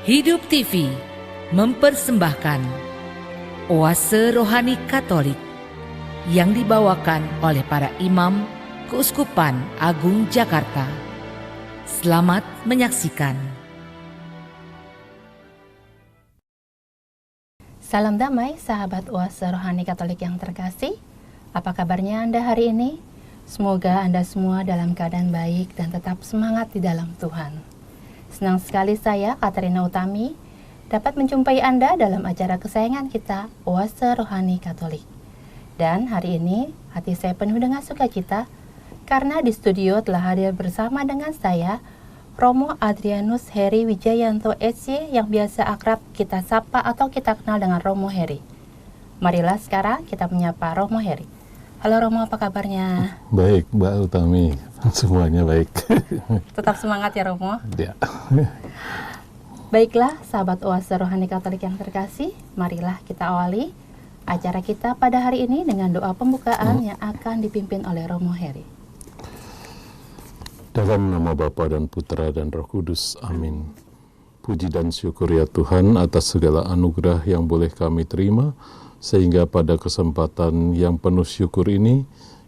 Hidup TV mempersembahkan Oase Rohani Katolik yang dibawakan oleh para imam Keuskupan Agung Jakarta. Selamat menyaksikan. Salam damai sahabat Oase Rohani Katolik yang terkasih. Apa kabarnya Anda hari ini? Semoga Anda semua dalam keadaan baik dan tetap semangat di dalam Tuhan. Senang sekali saya, Katerina Utami, dapat menjumpai Anda dalam acara kesayangan kita, Oase Rohani Katolik. Dan hari ini, hati saya penuh dengan sukacita, karena di studio telah hadir bersama dengan saya, Romo Adrianus Heri Wijayanto SC yang biasa akrab kita sapa atau kita kenal dengan Romo Heri. Marilah sekarang kita menyapa Romo Heri. Halo Romo, apa kabarnya? Baik, Mbak Utami. Semuanya baik. Tetap semangat ya Romo? Ya. Baiklah, sahabat Oase Rohani Katolik yang terkasih, marilah kita awali acara kita pada hari ini dengan doa pembukaan yang akan dipimpin oleh Romo Heri. Dalam nama Bapa dan Putra dan Roh Kudus, amin. Puji dan syukur ya Tuhan atas segala anugerah yang boleh kami terima, sehingga pada kesempatan yang penuh syukur ini,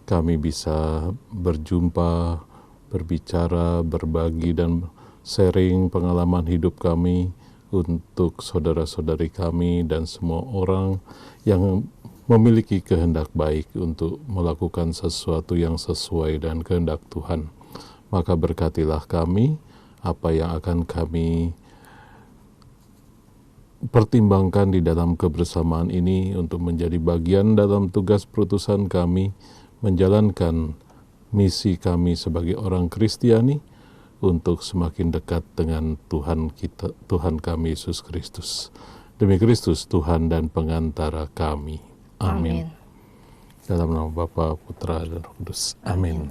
kami bisa berjumpa, berbicara, berbagi, dan sharing pengalaman hidup kami untuk saudara-saudari kami dan semua orang yang memiliki kehendak baik untuk melakukan sesuatu yang sesuai dan kehendak Tuhan. Maka berkatilah kami, apa yang akan kami pertimbangkan di dalam kebersamaan ini untuk menjadi bagian dalam tugas perutusan kami, menjalankan misi kami sebagai orang Kristiani untuk semakin dekat dengan Tuhan kami Yesus Kristus. Demi Kristus Tuhan dan pengantara kami. Amin. Dalam nama Bapa, Putra, dan Roh Kudus. Amin.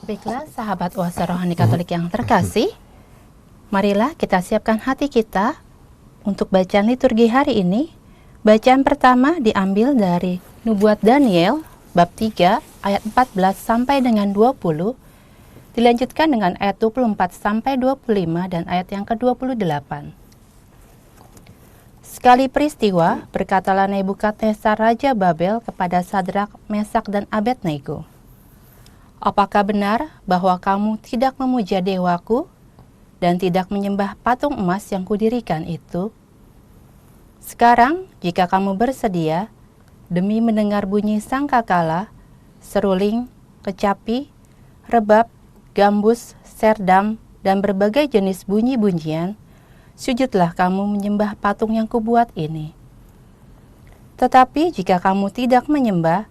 Baiklah, sahabat Oase Rohani Katolik yang terkasih, marilah kita siapkan hati kita untuk bacaan liturgi hari ini. Bacaan pertama diambil dari Nubuat Daniel bab 3 ayat 14 sampai dengan 20, dilanjutkan dengan ayat 24 sampai 25 dan ayat yang ke-28. Sekali peristiwa, berkatalah Nebukadnezar Raja Babel kepada Sadrak, Mesak dan Abednego, "Apakah benar bahwa kamu tidak memuja dewaku dan tidak menyembah patung emas yang kudirikan itu? Sekarang, jika kamu bersedia, demi mendengar bunyi sangkakala, seruling, kecapi, rebab, gambus, serdam, dan berbagai jenis bunyi-bunyian, sujudlah kamu menyembah patung yang kubuat ini. Tetapi jika kamu tidak menyembah,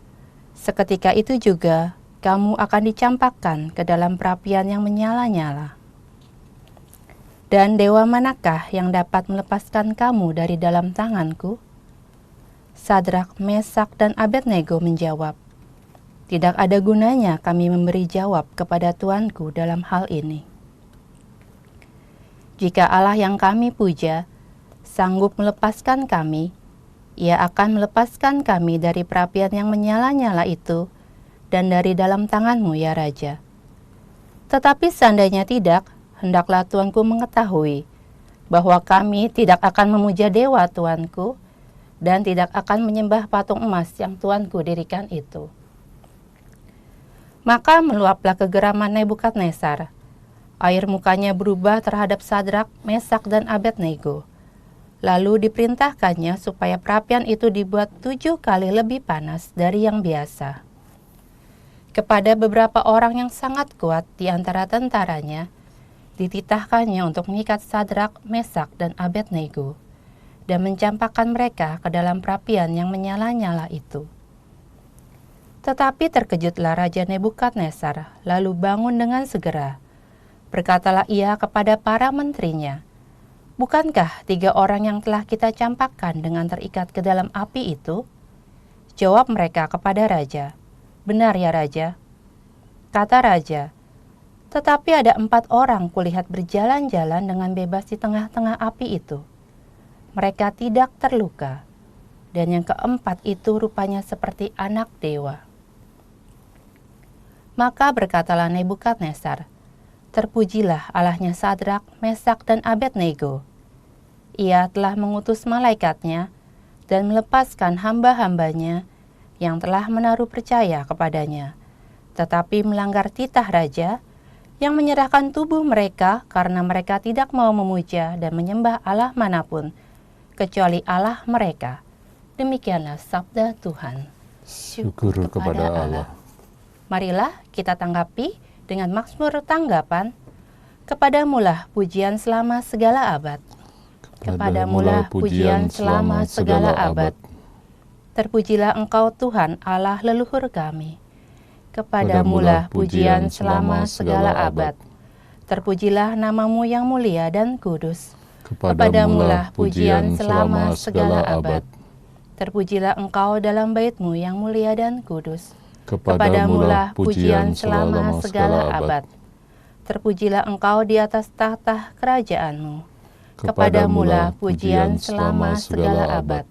seketika itu juga kamu akan dicampakkan ke dalam perapian yang menyala-nyala. Dan dewa manakah yang dapat melepaskan kamu dari dalam tanganku?" Sadrak, Mesak, dan Abednego menjawab, "Tidak ada gunanya kami memberi jawab kepada Tuanku dalam hal ini. Jika Allah yang kami puja sanggup melepaskan kami, Ia akan melepaskan kami dari perapian yang menyala-nyala itu dan dari dalam tanganmu ya Raja. Tetapi seandainya tidak, hendaklah Tuanku mengetahui bahwa kami tidak akan memuja dewa Tuanku dan tidak akan menyembah patung emas yang Tuanku dirikan itu." Maka meluaplah kegeraman Nebukadnezar. Air mukanya berubah terhadap Sadrak, Mesak, dan Abednego. Lalu diperintahkannya supaya perapian itu dibuat 7 kali lebih panas dari yang biasa. Kepada beberapa orang yang sangat kuat di antara tentaranya, dititahkannya untuk mengikat Sadrak, Mesak, dan Abednego dan mencampakkan mereka ke dalam perapian yang menyala-nyala itu. Tetapi terkejutlah Raja Nebukadnezar, lalu bangun dengan segera. Berkatalah ia kepada para menterinya, "Bukankah 3 orang yang telah kita campakkan dengan terikat ke dalam api itu?" Jawab mereka kepada Raja, "Benar ya Raja." Kata Raja, "Tetapi ada 4 orang kulihat berjalan-jalan dengan bebas di tengah-tengah api itu. Mereka tidak terluka, dan yang keempat itu rupanya seperti anak dewa." Maka berkatalah Nebukadnezar, "Terpujilah Allahnya Sadrak, Mesak, dan Abednego, Ia telah mengutus malaikatnya dan melepaskan hamba-hambanya yang telah menaruh percaya kepadanya, tetapi melanggar titah raja yang menyerahkan tubuh mereka karena mereka tidak mau memuja dan menyembah Allah manapun, kecuali Allah mereka. Demikianlah sabda Tuhan. Syukur kepada Allah. Marilah kita tanggapi dengan mazmur tanggapan. Kepadamulah pujian selama segala abad. Kepadamulah pujian selama segala abad. Terpujilah Engkau Tuhan Allah leluhur kami. Kepadamulah pujian selama segala abad. Terpujilah namamu yang mulia dan kudus. Kepadamulah pujian selama segala abad. Terpujilah Engkau dalam bait-Mu yang mulia dan kudus. Kepadamulah pujian selama segala abad. Terpujilah Engkau di atas tahta kerajaan-Mu. Kepadamulah pujian selama segala abad.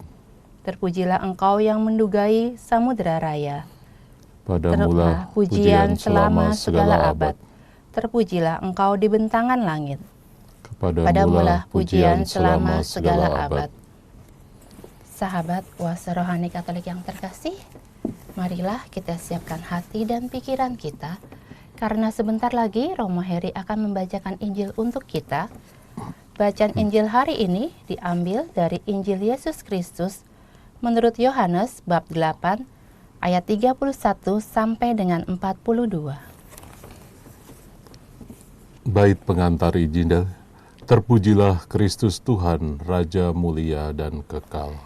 Terpujilah Engkau yang mendugai samudera raya. Padamulah pujian selama segala abad. Terpujilah Engkau di bentangan langit. Padamulah pujian selama segala abad. Sahabat kuasa rohani Katolik yang terkasih, marilah kita siapkan hati dan pikiran kita, karena sebentar lagi Romo Heri akan membacakan Injil untuk kita. Bacaan Injil hari ini diambil dari Injil Yesus Kristus menurut Yohanes bab 8 ayat 31 sampai dengan 42. Bait pengantar Injil. Terpujilah Kristus Tuhan, Raja mulia dan kekal.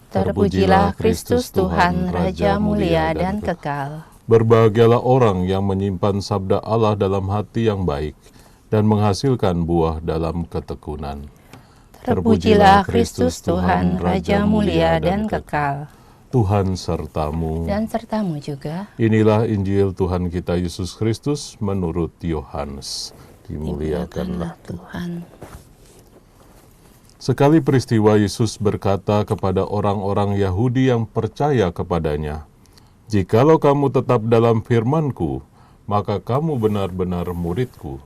Terpujilah Kristus Tuhan, Raja mulia dan kekal. Berbahagialah orang yang menyimpan sabda Allah dalam hati yang baik dan menghasilkan buah dalam ketekunan. Terpujilah Kristus Tuhan, Raja mulia dan kekal. Tuhan sertamu. Dan sertamu juga. Inilah Injil Tuhan kita Yesus Kristus menurut Yohanes. Dimuliakanlah Tuhan. Sekali peristiwa Yesus berkata kepada orang-orang Yahudi yang percaya kepadanya, "Jikalau kamu tetap dalam firman-Ku, maka kamu benar-benar murid-Ku,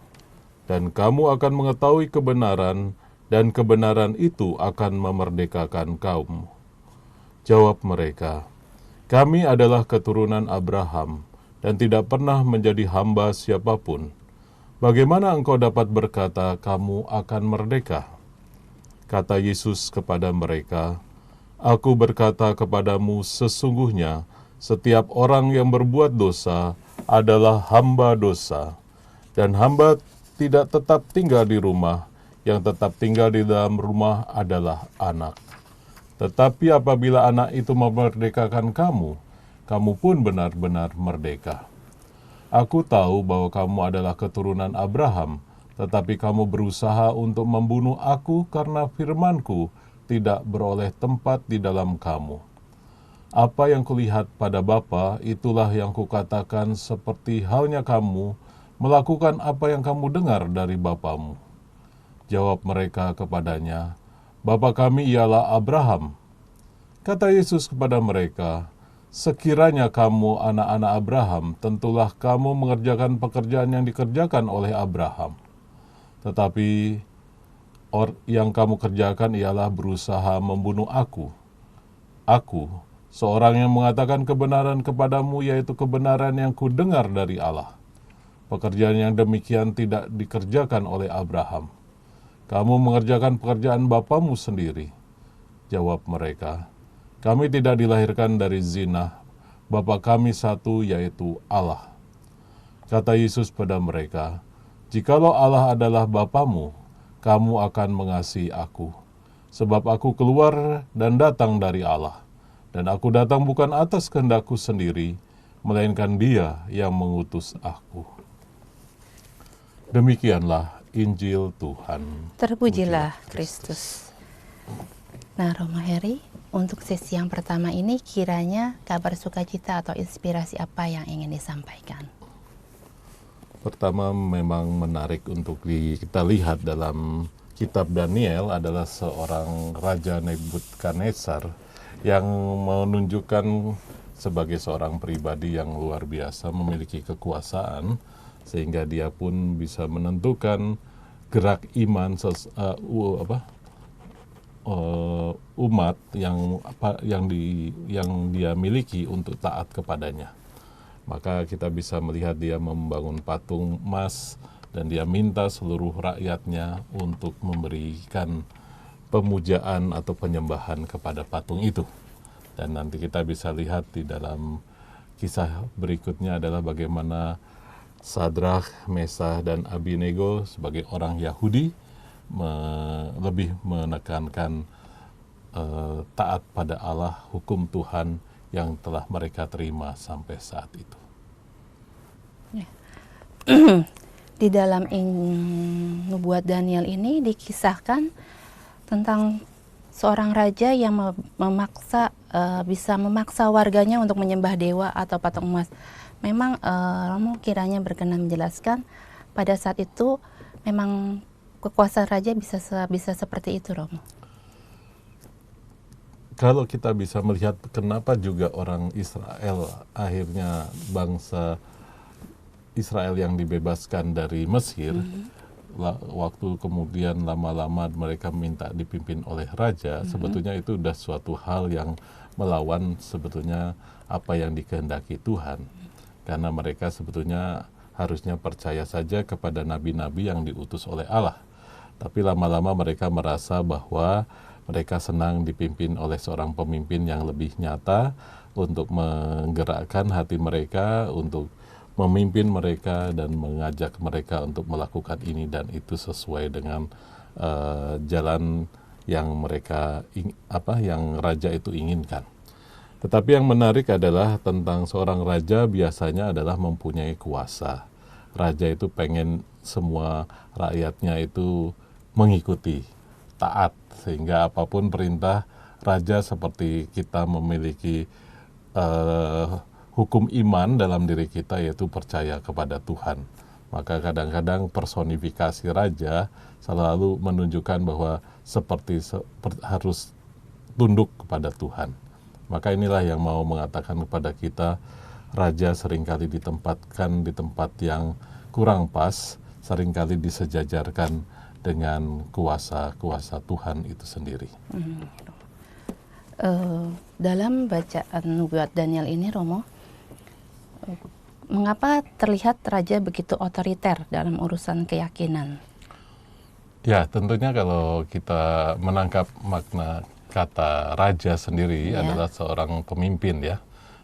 dan kamu akan mengetahui kebenaran, dan kebenaran itu akan memerdekakan kamu." Jawab mereka, "Kami adalah keturunan Abraham, dan tidak pernah menjadi hamba siapapun. Bagaimana engkau dapat berkata kamu akan merdeka?" Kata Yesus kepada mereka, "Aku berkata kepadamu sesungguhnya, setiap orang yang berbuat dosa adalah hamba dosa, dan hamba tidak tetap tinggal di rumah, yang tetap tinggal di dalam rumah adalah anak. Tetapi apabila anak itu memerdekakan kamu, kamu pun benar-benar merdeka. Aku tahu bahwa kamu adalah keturunan Abraham, tetapi kamu berusaha untuk membunuh aku karena firman-Ku tidak beroleh tempat di dalam kamu. Apa yang kulihat pada Bapa, itulah yang kukatakan, seperti halnya kamu melakukan apa yang kamu dengar dari bapamu." Jawab mereka kepadanya, "Bapa kami ialah Abraham." Kata Yesus kepada mereka, "Sekiranya kamu anak-anak Abraham, tentulah kamu mengerjakan pekerjaan yang dikerjakan oleh Abraham. Tetapi yang kamu kerjakan ialah berusaha membunuh aku. Aku, seorang yang mengatakan kebenaran kepadamu, yaitu kebenaran yang kudengar dari Allah. Pekerjaan yang demikian tidak dikerjakan oleh Abraham. Kamu mengerjakan pekerjaan bapamu sendiri." Jawab mereka, "Kami tidak dilahirkan dari zina. Bapa kami satu, yaitu Allah." Kata Yesus pada mereka, "Jikalau Allah adalah Bapamu, kamu akan mengasihi aku. Sebab aku keluar dan datang dari Allah. Dan aku datang bukan atas kehendakku sendiri, melainkan Dia yang mengutus aku." Demikianlah Injil Tuhan. Terpujilah Kristus. Nah, Romo Heri, untuk sesi yang pertama ini kiranya kabar sukacita atau inspirasi apa yang ingin disampaikan? Pertama, memang menarik untuk kita lihat dalam kitab Daniel adalah seorang Raja Nebukadnezar yang menunjukkan sebagai seorang pribadi yang luar biasa, memiliki kekuasaan, sehingga dia pun bisa menentukan gerak iman umat yang dia miliki untuk taat kepadanya. Maka kita bisa melihat dia membangun patung emas dan dia minta seluruh rakyatnya untuk memberikan pemujaan atau penyembahan kepada patung itu. Dan nanti kita bisa lihat di dalam kisah berikutnya adalah bagaimana Sadrak, Mesah, dan Abednego sebagai orang Yahudi lebih menekankan taat pada Allah, hukum Tuhan yang telah mereka terima sampai saat itu. Di dalam nubuat Daniel ini dikisahkan tentang seorang raja yang bisa memaksa warganya untuk menyembah dewa atau patung emas. Memang Romo kiranya berkenan menjelaskan pada saat itu memang kekuasaan raja bisa seperti itu, Romo. Kalau kita bisa melihat kenapa juga orang Israel, akhirnya bangsa Israel yang dibebaskan dari Mesir, waktu kemudian lama-lama mereka minta dipimpin oleh raja, sebetulnya itu sudah suatu hal yang melawan sebetulnya apa yang dikehendaki Tuhan. Karena mereka sebetulnya harusnya percaya saja kepada nabi-nabi yang diutus oleh Allah. Tapi lama-lama mereka merasa bahwa mereka senang dipimpin oleh seorang pemimpin yang lebih nyata untuk menggerakkan hati mereka, untuk memimpin mereka dan mengajak mereka untuk melakukan ini dan itu sesuai dengan jalan yang yang raja itu inginkan. Tetapi yang menarik adalah tentang seorang raja biasanya adalah mempunyai kuasa. Raja itu pengen semua rakyatnya itu mengikuti, taat, sehingga apapun perintah raja seperti kita memiliki hukum iman dalam diri kita, yaitu percaya kepada Tuhan. Maka kadang-kadang personifikasi raja selalu menunjukkan bahwa harus tunduk kepada Tuhan. Maka inilah yang mau mengatakan kepada kita, raja seringkali ditempatkan di tempat yang kurang pas, seringkali disejajarkan dengan kuasa-kuasa Tuhan itu sendiri. Dalam bacaan nubuat Daniel ini, Romo, mengapa terlihat raja begitu otoriter dalam urusan keyakinan? Ya, tentunya kalau kita menangkap makna kata raja sendiri adalah seorang pemimpin, ya.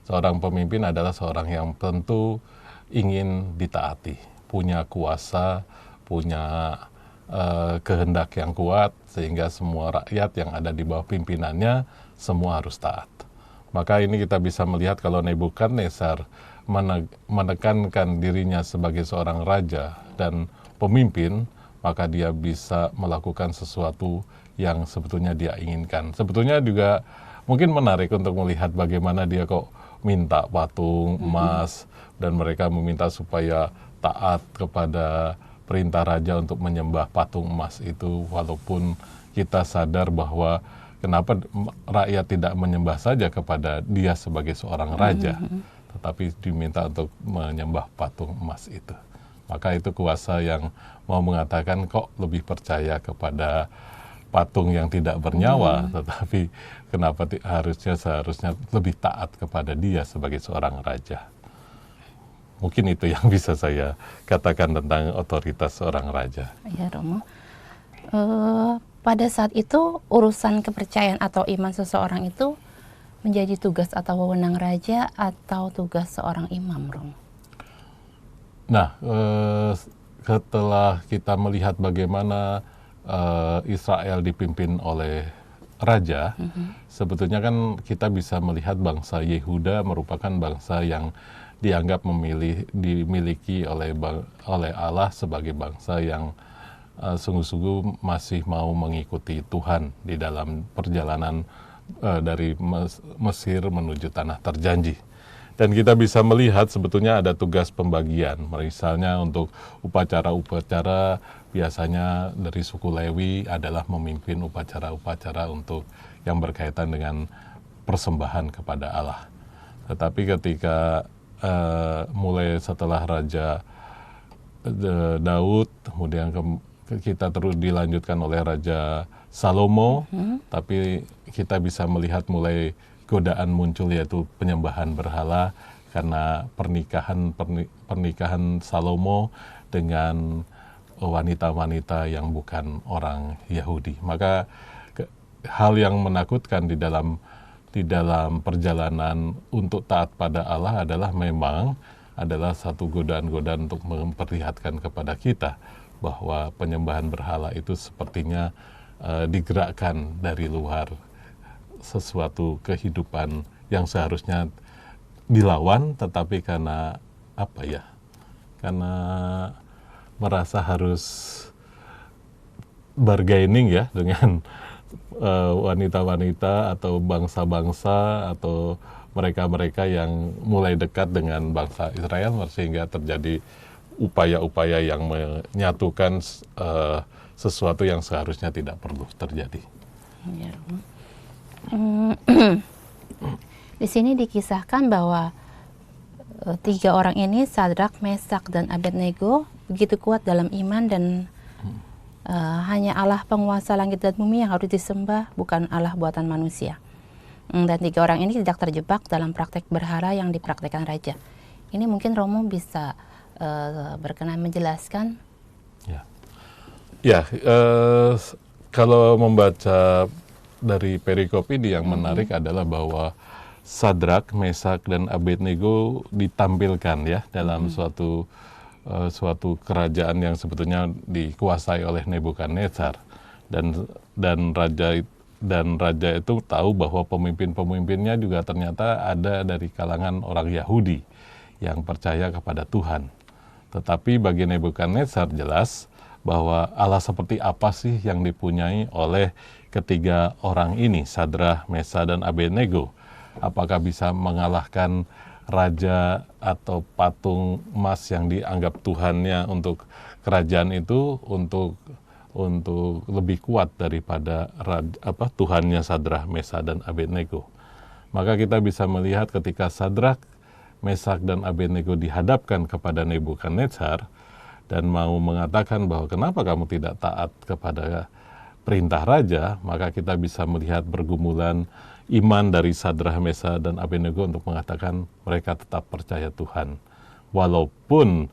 Seorang pemimpin adalah seorang yang tentu ingin ditaati, punya kuasa, punya kehendak yang kuat, sehingga semua rakyat yang ada di bawah pimpinannya semua harus taat. Maka ini kita bisa melihat kalau Nebukadnezar menekankan dirinya sebagai seorang raja dan pemimpin, maka dia bisa melakukan sesuatu yang sebetulnya dia inginkan. Sebetulnya juga mungkin menarik untuk melihat bagaimana dia kok minta patung emas, dan mereka meminta supaya taat kepada perintah raja untuk menyembah patung emas itu, walaupun kita sadar bahwa kenapa rakyat tidak menyembah saja kepada dia sebagai seorang raja, tetapi diminta untuk menyembah patung emas itu. Maka itu kuasa yang mau mengatakan kok lebih percaya kepada patung yang tidak bernyawa, tetapi kenapa seharusnya lebih taat kepada dia sebagai seorang raja. Mungkin itu yang bisa saya katakan tentang otoritas seorang raja. Ya, Romo. Pada saat itu urusan kepercayaan atau iman seseorang itu menjadi tugas atau wewenang raja atau tugas seorang imam, Romo? Nah, setelah kita melihat bagaimana Israel dipimpin oleh raja, sebetulnya kan kita bisa melihat bangsa Yehuda merupakan bangsa yang dianggap dimiliki oleh Allah sebagai bangsa yang sungguh-sungguh masih mau mengikuti Tuhan di dalam perjalanan dari Mesir menuju tanah terjanji. Dan kita bisa melihat sebetulnya ada tugas pembagian. Misalnya untuk upacara-upacara, biasanya dari suku Lewi adalah memimpin upacara-upacara untuk yang berkaitan dengan persembahan kepada Allah. Tetapi ketika mulai setelah Raja Daud, kemudian kita terus dilanjutkan oleh Raja Salomo, tapi kita bisa melihat mulai godaan muncul, yaitu penyembahan berhala karena pernikahan Salomo dengan wanita-wanita yang bukan orang Yahudi. Maka hal yang menakutkan di dalam perjalanan untuk taat pada Allah adalah satu godaan-godaan untuk memperlihatkan kepada kita bahwa penyembahan berhala itu sepertinya digerakkan dari luar sesuatu kehidupan yang seharusnya dilawan, tetapi karena karena merasa harus bargaining ya dengan wanita-wanita atau bangsa-bangsa atau mereka-mereka yang mulai dekat dengan bangsa Israel, sehingga terjadi upaya-upaya yang menyatukan sesuatu yang seharusnya tidak perlu terjadi. Di sini dikisahkan bahwa 3 orang ini, Sadrak, Mesak, dan Abednego, begitu kuat dalam iman dan hanya Allah penguasa langit dan bumi yang harus disembah, bukan Allah buatan manusia. Dan 3 orang ini tidak terjebak dalam praktek berhala yang dipraktekkan raja. Ini mungkin Romo bisa berkenan menjelaskan. Kalau membaca dari perikop ini, yang menarik adalah bahwa Sadrak, Mesak, dan Abednego ditampilkan ya dalam suatu kerajaan yang sebetulnya dikuasai oleh Nebukadnezar, dan raja itu tahu bahwa pemimpin-pemimpinnya juga ternyata ada dari kalangan orang Yahudi yang percaya kepada Tuhan. Tetapi bagi Nebukadnezar jelas bahwa Allah seperti apa sih yang dipunyai oleh ketiga orang ini, Sadrak, Mesak, dan Abednego. Apakah bisa mengalahkan raja atau patung emas yang dianggap Tuhannya untuk kerajaan itu, untuk lebih kuat daripada Tuhannya Sadrak, Mesak, dan Abednego. Maka kita bisa melihat ketika Sadrak, Mesak, dan Abednego dihadapkan kepada Nebukadnezar dan mau mengatakan bahwa kenapa kamu tidak taat kepada perintah raja, maka kita bisa melihat pergumulan iman dari Sadrak, Mesak, dan Abednego untuk mengatakan mereka tetap percaya Tuhan. Walaupun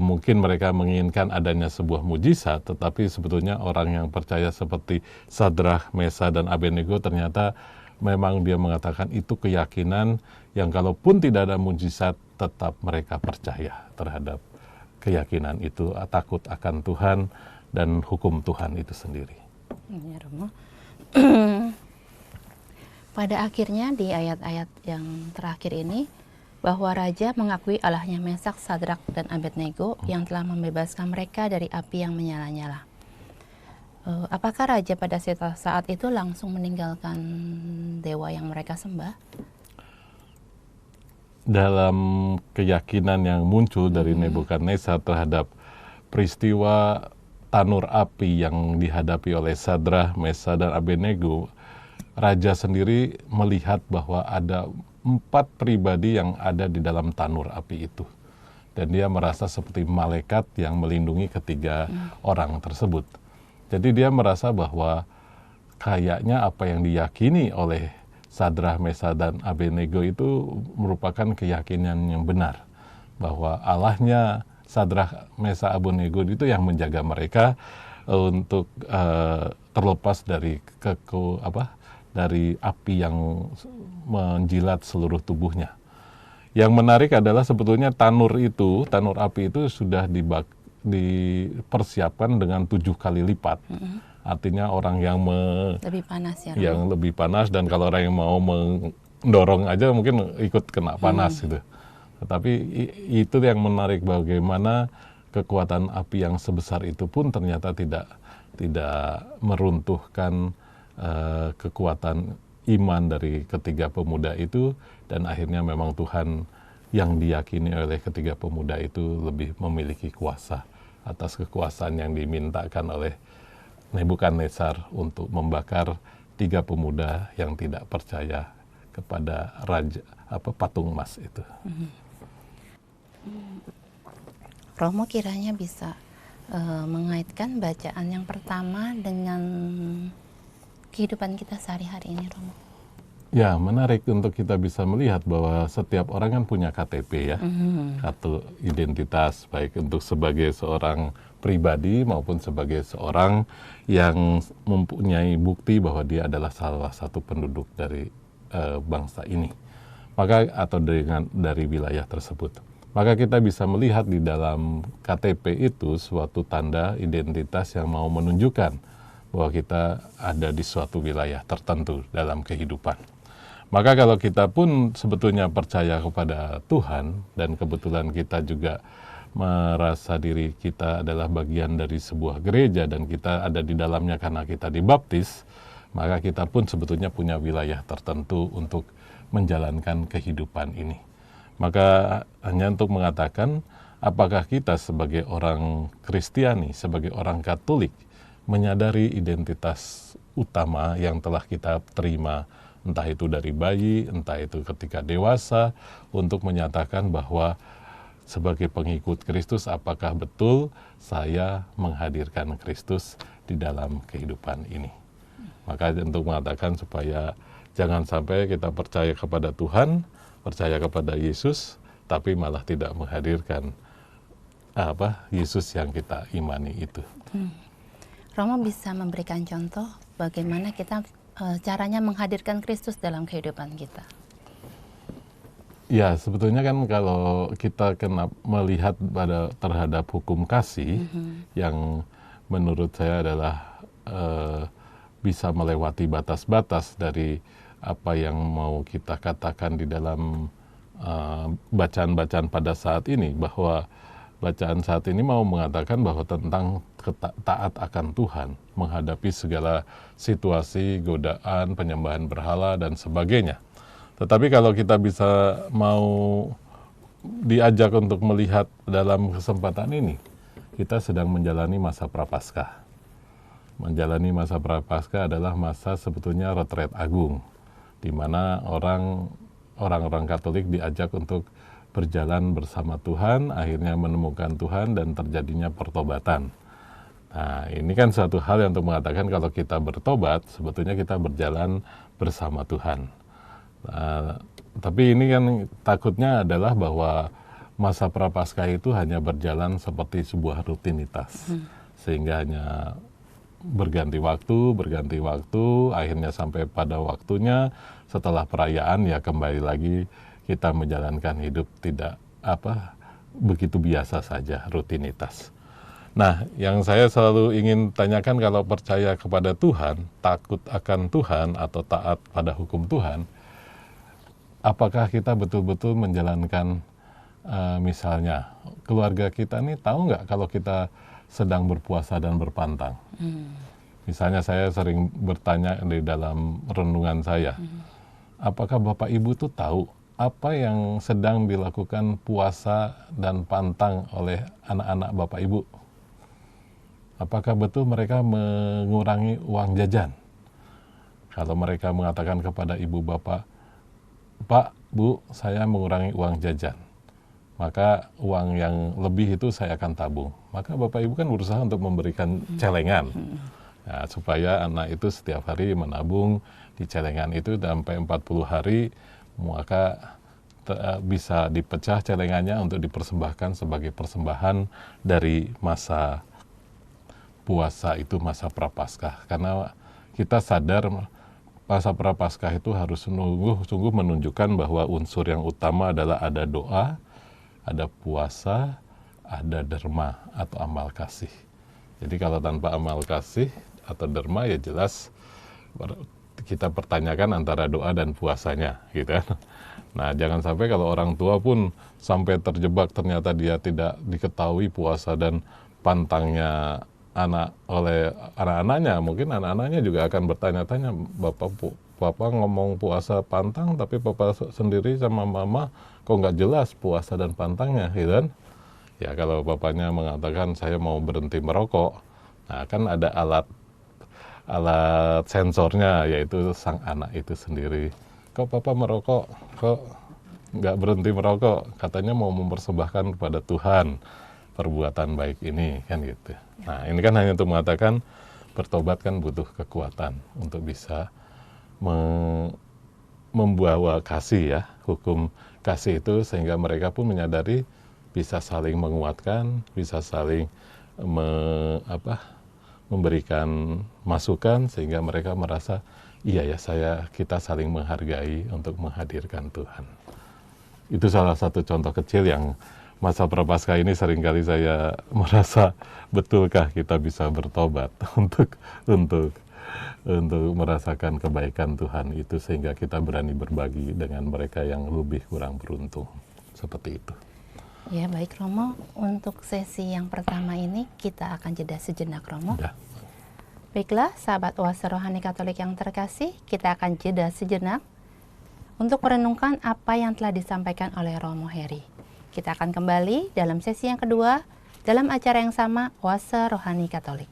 mungkin mereka menginginkan adanya sebuah mujizat, tetapi sebetulnya orang yang percaya seperti Sadrak, Mesak, dan Abednego ternyata memang dia mengatakan itu keyakinan yang kalaupun tidak ada mujizat, tetap mereka percaya terhadap keyakinan itu, takut akan Tuhan dan hukum Tuhan itu sendiri. Ya, Romo. Pada akhirnya di ayat-ayat yang terakhir ini, bahwa raja mengakui Allahnya Mesak, Sadrak, dan Abednego yang telah membebaskan mereka dari api yang menyala-nyala. Apakah raja pada saat itu langsung meninggalkan dewa yang mereka sembah? Dalam keyakinan yang muncul dari Nebukadnezar terhadap peristiwa tanur api yang dihadapi oleh Sadrak, Mesak, dan Abednego, raja sendiri melihat bahwa ada 4 pribadi yang ada di dalam tanur api itu. Dan dia merasa seperti malaikat yang melindungi ketiga orang tersebut. Jadi dia merasa bahwa kayaknya apa yang diyakini oleh Sadrak, Mesak, dan Abednego itu merupakan keyakinan yang benar. Bahwa Allahnya Sadrak, Mesak, Abednego itu yang menjaga mereka untuk terlepas dari dari api yang menjilat seluruh tubuhnya. Yang menarik adalah sebetulnya tanur api itu sudah dipersiapkan dengan 7 kali lipat. Artinya orang yang lebih panas ya. Yang lebih panas, dan kalau orang yang mau mendorong aja mungkin ikut kena panas gitu. Tetapi itu yang menarik, bagaimana kekuatan api yang sebesar itu pun ternyata tidak meruntuhkan kekuatan iman dari ketiga pemuda itu, dan akhirnya memang Tuhan yang diyakini oleh ketiga pemuda itu lebih memiliki kuasa atas kekuasaan yang dimintakan oleh Nebukadnezar untuk membakar 3 pemuda yang tidak percaya kepada patung emas itu. Romo kiranya bisa mengaitkan bacaan yang pertama dengan kehidupan kita sehari-hari ini, Romo? Ya, menarik untuk kita bisa melihat bahwa setiap orang kan punya KTP ya, kartu identitas, baik untuk sebagai seorang pribadi maupun sebagai seorang yang mempunyai bukti bahwa dia adalah salah satu penduduk dari bangsa ini, maka atau dari wilayah tersebut. Maka kita bisa melihat di dalam KTP itu suatu tanda identitas yang mau menunjukkan bahwa kita ada di suatu wilayah tertentu dalam kehidupan. Maka kalau kita pun sebetulnya percaya kepada Tuhan dan kebetulan kita juga merasa diri kita adalah bagian dari sebuah gereja dan kita ada di dalamnya karena kita dibaptis, maka kita pun sebetulnya punya wilayah tertentu untuk menjalankan kehidupan ini. Maka hanya untuk mengatakan apakah kita sebagai orang Kristiani, sebagai orang Katolik menyadari identitas utama yang telah kita terima, entah itu dari bayi, entah itu ketika dewasa, untuk menyatakan bahwa sebagai pengikut Kristus, apakah betul saya menghadirkan Kristus di dalam kehidupan ini. Maka untuk mengatakan supaya jangan sampai kita percaya kepada Tuhan, percaya kepada Yesus, tapi malah tidak menghadirkan Yesus yang kita imani itu. Romo bisa memberikan contoh bagaimana kita caranya menghadirkan Kristus dalam kehidupan kita? Ya, sebetulnya kan kalau kita melihat terhadap hukum kasih yang menurut saya adalah bisa melewati batas-batas dari apa yang mau kita katakan di dalam bacaan-bacaan pada saat ini, bahwa bacaan saat ini mau mengatakan bahwa tentang taat akan Tuhan, menghadapi segala situasi, godaan, penyembahan berhala, dan sebagainya. Tetapi kalau kita bisa mau diajak untuk melihat dalam kesempatan ini, kita sedang menjalani masa Prapaskah. Menjalani masa Prapaskah adalah masa sebetulnya retret agung, di mana orang-orang Katolik diajak untuk berjalan bersama Tuhan, akhirnya menemukan Tuhan dan terjadinya pertobatan. Nah, ini kan suatu hal yang untuk mengatakan kalau kita bertobat, sebetulnya kita berjalan bersama Tuhan. Nah, tapi ini kan takutnya adalah bahwa masa Prapaskah itu hanya berjalan seperti sebuah rutinitas, sehingga hanya berganti waktu, akhirnya sampai pada waktunya setelah perayaan ya kembali lagi kita menjalankan hidup tidak begitu biasa saja, rutinitas. Nah, yang saya selalu ingin tanyakan kalau percaya kepada Tuhan, takut akan Tuhan atau taat pada hukum Tuhan, apakah kita betul-betul menjalankan misalnya keluarga kita ini tahu nggak kalau kita sedang berpuasa dan berpantang? Misalnya saya sering bertanya di dalam renungan saya, apakah Bapak Ibu tuh tahu apa yang sedang dilakukan puasa dan pantang oleh anak-anak Bapak Ibu? Apakah betul mereka mengurangi uang jajan? Kalau mereka mengatakan kepada ibu bapak, Pak, Bu, saya mengurangi uang jajan, maka uang yang lebih itu saya akan tabung. Maka Bapak Ibu kan berusaha untuk memberikan celengan, nah, supaya anak itu setiap hari menabung di celengan itu sampai 40 hari, maka bisa dipecah celengannya untuk dipersembahkan sebagai persembahan dari masa puasa itu, masa Prapaskah. Karena kita sadar masa Prapaskah itu harus sungguh menunjukkan bahwa unsur yang utama adalah ada doa, ada puasa, ada derma atau amal kasih. Jadi kalau tanpa amal kasih atau derma ya jelas kita pertanyakan antara doa dan puasanya, gitu kan. Nah, jangan sampai kalau orang tua pun sampai terjebak ternyata dia tidak diketahui puasa dan pantangnya oleh anak-anaknya. Mungkin anak-anaknya juga akan bertanya-tanya, Bapak ngomong puasa pantang, tapi Papa sendiri sama Mama kok nggak jelas puasa dan pantangnya, gitu kan. Ya kalau bapaknya mengatakan saya mau berhenti merokok, nah kan ada alat sensornya, yaitu sang anak itu sendiri. Kok Papa merokok, kok nggak berhenti merokok? Katanya mau mempersembahkan kepada Tuhan perbuatan baik ini, kan gitu. Nah, ini kan hanya untuk mengatakan bertobat kan butuh kekuatan untuk bisa membawa kasih ya, hukum kasih itu, sehingga mereka pun menyadari bisa saling menguatkan, bisa saling memberikan masukan, sehingga mereka merasa iya ya, kita saling menghargai untuk menghadirkan Tuhan. Itu salah satu contoh kecil yang masa Prapaskah ini seringkali saya merasa betulkah kita bisa bertobat untuk merasakan kebaikan Tuhan itu, sehingga kita berani berbagi dengan mereka yang lebih kurang beruntung. Seperti itu. Ya, baik Romo, untuk sesi yang pertama ini kita akan jeda sejenak, Romo. Ya. Baiklah, sahabat Oase Rohani Katolik yang terkasih, kita akan jeda sejenak untuk merenungkan apa yang telah disampaikan oleh Romo Heri. Kita akan kembali dalam sesi yang kedua dalam acara yang sama, Oase Rohani Katolik.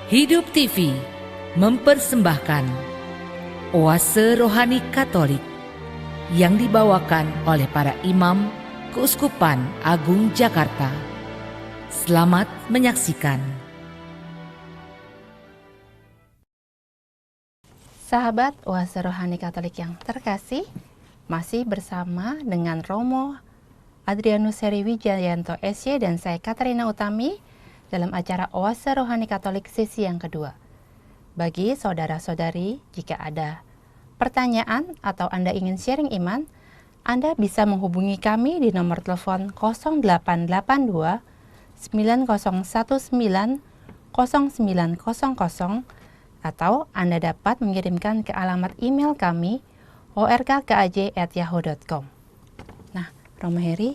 Hidup TV mempersembahkan Oase Rohani Katolik yang dibawakan oleh para imam Keuskupan Agung Jakarta. Selamat menyaksikan. Sahabat Oase Rohani Katolik yang terkasih, masih bersama dengan Romo Adrianus Heri Wijayanto SY dan saya Katarina Utami dalam acara Oase Rohani Katolik sesi yang kedua. Bagi saudara-saudari, jika ada pertanyaan atau Anda ingin sharing iman, Anda bisa menghubungi kami di nomor telepon 0882 9019 0900, atau Anda dapat mengirimkan ke alamat email kami orkkaj@yahoo.com. Nah, Romo Heri,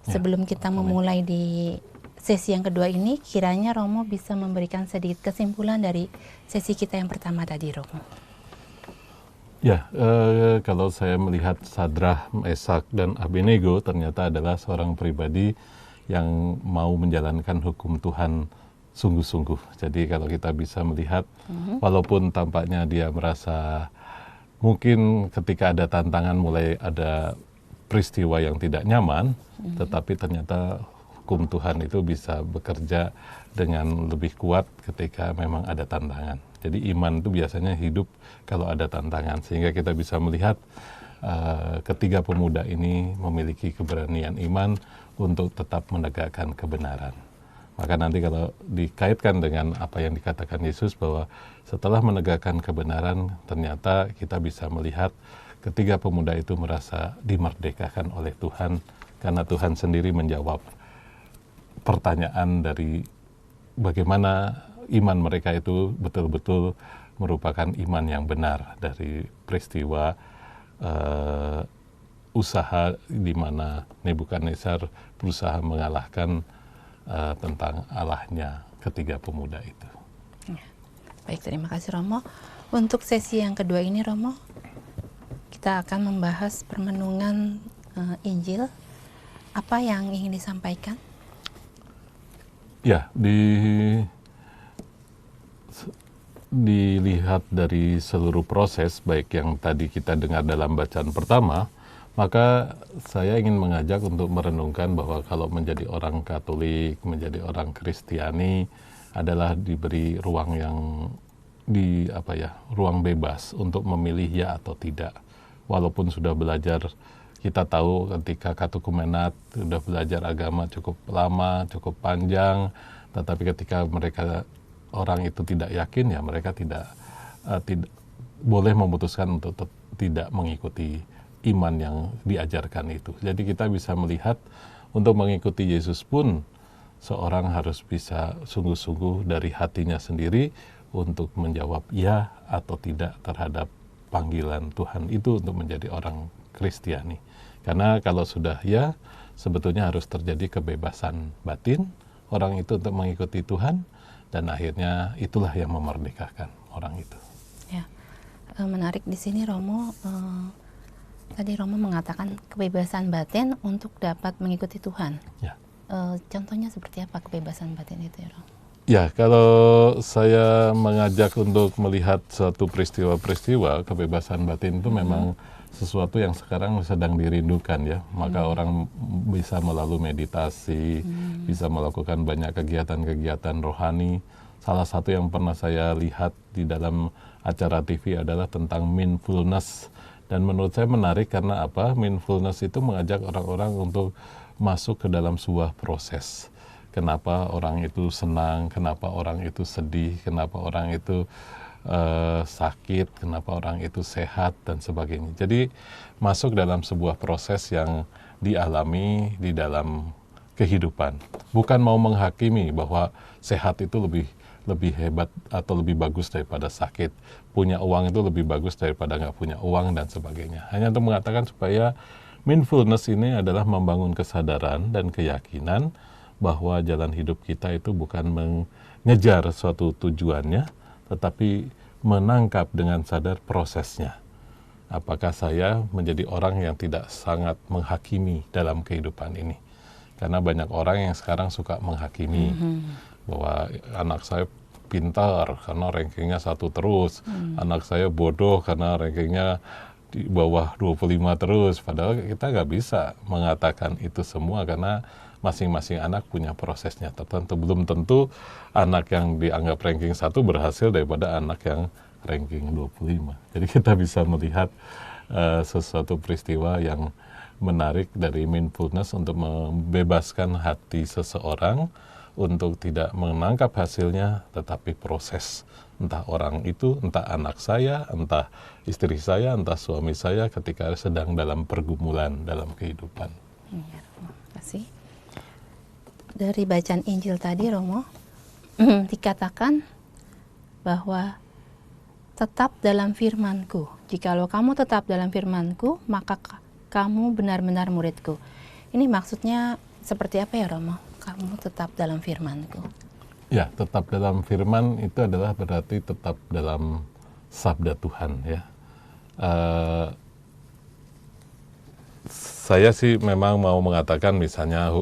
sebelum kita memulai di sesi yang kedua ini, kiranya Romo bisa memberikan sedikit kesimpulan dari sesi kita yang pertama tadi, Romo. Ya, kalau saya melihat Sadrah, Mesak, dan Abednego ternyata adalah seorang pribadi yang mau menjalankan hukum Tuhan sungguh-sungguh. Jadi kalau kita bisa melihat, walaupun tampaknya dia merasa mungkin ketika ada tantangan mulai ada peristiwa yang tidak nyaman, tetapi ternyata hukum Tuhan itu bisa bekerja dengan lebih kuat ketika memang ada tantangan. Jadi iman itu biasanya hidup kalau ada tantangan, sehingga kita bisa melihat ketiga pemuda ini memiliki keberanian iman untuk tetap menegakkan kebenaran. Maka nanti kalau dikaitkan dengan apa yang dikatakan Yesus bahwa setelah menegakkan kebenaran, ternyata kita bisa melihat ketiga pemuda itu merasa dimerdekakan oleh Tuhan, karena Tuhan sendiri menjawab pertanyaan dari bagaimana iman mereka itu betul-betul merupakan iman yang benar dari peristiwa usaha di mana Nebukadnezar berusaha mengalahkan tentang Allahnya ketiga pemuda itu. Baik, terima kasih Romo. Untuk sesi yang kedua ini, Romo, kita akan membahas permenungan Injil. Apa yang ingin disampaikan? Ya, dilihat dari seluruh proses, baik yang tadi kita dengar dalam bacaan pertama, maka saya ingin mengajak untuk merenungkan bahwa kalau menjadi orang Katolik, menjadi orang Kristiani adalah diberi ruang yang ruang bebas untuk memilih ya atau tidak. Walaupun sudah belajar, kita tahu ketika katekumenat sudah belajar agama cukup lama, cukup panjang, tetapi ketika orang itu tidak yakin, ya mereka tidak boleh memutuskan untuk tidak mengikuti iman yang diajarkan itu. Jadi kita bisa melihat untuk mengikuti Yesus pun seorang harus bisa sungguh-sungguh dari hatinya sendiri untuk menjawab ya atau tidak terhadap panggilan Tuhan itu untuk menjadi orang Kristiani. Karena kalau sudah ya, sebetulnya harus terjadi kebebasan batin orang itu untuk mengikuti Tuhan, dan akhirnya itulah yang memerdekakan orang itu. Ya, menarik di sini Romo. Tadi Romo mengatakan kebebasan batin untuk dapat mengikuti Tuhan. Ya. Contohnya seperti apa kebebasan batin itu, ya, Romo? Ya, kalau saya mengajak untuk melihat suatu peristiwa-peristiwa, kebebasan batin itu memang sesuatu yang sekarang sedang dirindukan ya. Maka orang bisa melalui meditasi, bisa melakukan banyak kegiatan-kegiatan rohani. Salah satu yang pernah saya lihat di dalam acara TV adalah tentang mindfulness. Dan menurut saya menarik karena apa? Mindfulness itu mengajak orang-orang untuk masuk ke dalam sebuah proses. Kenapa orang itu senang, kenapa orang itu sedih, kenapa orang itu sakit, kenapa orang itu sehat, dan sebagainya. Jadi masuk dalam sebuah proses yang dialami di dalam kehidupan. Bukan mau menghakimi bahwa sehat itu lebih hebat atau lebih bagus daripada sakit. Punya uang itu lebih bagus daripada nggak punya uang, dan sebagainya. Hanya untuk mengatakan supaya mindfulness ini adalah membangun kesadaran dan keyakinan bahwa jalan hidup kita itu bukan mengejar suatu tujuannya, tetapi menangkap dengan sadar prosesnya. Apakah saya menjadi orang yang tidak sangat menghakimi dalam kehidupan ini? Karena banyak orang yang sekarang suka menghakimi bahwa anak saya pintar karena rankingnya 1 terus, anak saya bodoh karena rankingnya di bawah 25 terus. Padahal kita nggak bisa mengatakan itu semua karena masing-masing anak punya prosesnya tertentu. Belum tentu anak yang dianggap ranking 1 berhasil daripada anak yang ranking 25. Jadi kita bisa melihat sesuatu peristiwa yang menarik dari mindfulness untuk membebaskan hati seseorang untuk tidak menangkap hasilnya, tetapi proses. Entah orang itu, entah anak saya, entah istri saya, entah suami saya ketika sedang dalam pergumulan dalam kehidupan. Ya, terima kasih. Dari bacaan Injil tadi, Romo, dikatakan bahwa tetap dalam firman-Ku. Jikalau kamu tetap dalam firman-Ku, maka kamu benar-benar murid-Ku. Ini maksudnya seperti apa ya, Romo? Kamu tetap dalam firman-Ku. Ya, tetap dalam firman itu adalah berarti tetap dalam sabda Tuhan ya. Saya sih memang mau mengatakan misalnya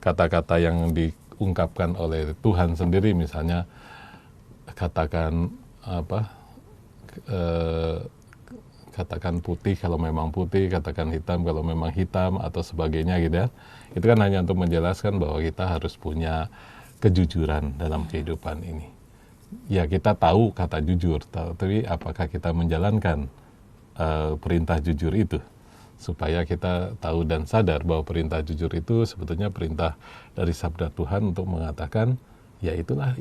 kata-kata yang diungkapkan oleh Tuhan sendiri, misalnya katakan katakan putih kalau memang putih, katakan hitam kalau memang hitam, atau sebagainya gitu ya. Itu kan hanya untuk menjelaskan bahwa kita harus punya kejujuran dalam kehidupan ini. Ya, kita tahu kata jujur, tapi apakah kita menjalankan perintah jujur itu? Supaya kita tahu dan sadar bahwa perintah jujur itu sebetulnya perintah dari sabda Tuhan untuk mengatakan, ya itulah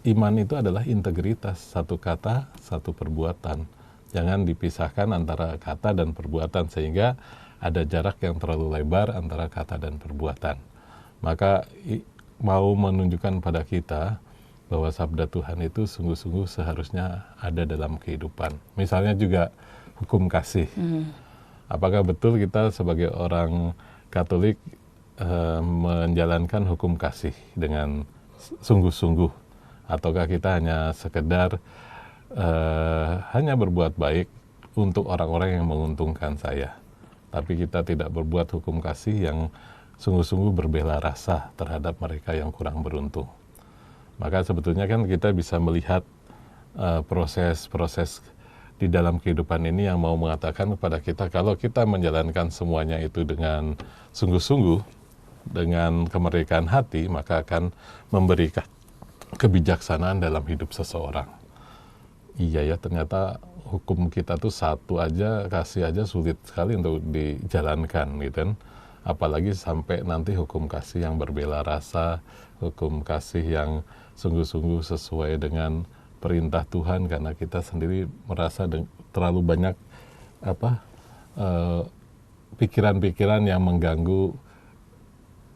iman itu adalah integritas, satu kata, satu perbuatan. Jangan dipisahkan antara kata dan perbuatan sehingga ada jarak yang terlalu lebar antara kata dan perbuatan. Maka mau menunjukkan pada kita bahwa sabda Tuhan itu sungguh-sungguh seharusnya ada dalam kehidupan. Misalnya juga hukum kasih. Apakah betul kita sebagai orang Katolik menjalankan hukum kasih dengan sungguh-sungguh, ataukah kita hanya sekedar hanya berbuat baik untuk orang-orang yang menguntungkan saya, tapi kita tidak berbuat hukum kasih yang sungguh-sungguh berbela rasa terhadap mereka yang kurang beruntung. Maka sebetulnya kan kita bisa melihat proses-proses di dalam kehidupan ini yang mau mengatakan kepada kita, kalau kita menjalankan semuanya itu dengan sungguh-sungguh, dengan kemerdekaan hati, maka akan memberikan kebijaksanaan dalam hidup seseorang. Iya ya, ternyata hukum kita tuh satu aja, kasih aja sulit sekali untuk dijalankan gitu kan. Apalagi sampai nanti hukum kasih yang berbela rasa, hukum kasih yang sungguh-sungguh sesuai dengan perintah Tuhan, karena kita sendiri merasa terlalu banyak pikiran-pikiran yang mengganggu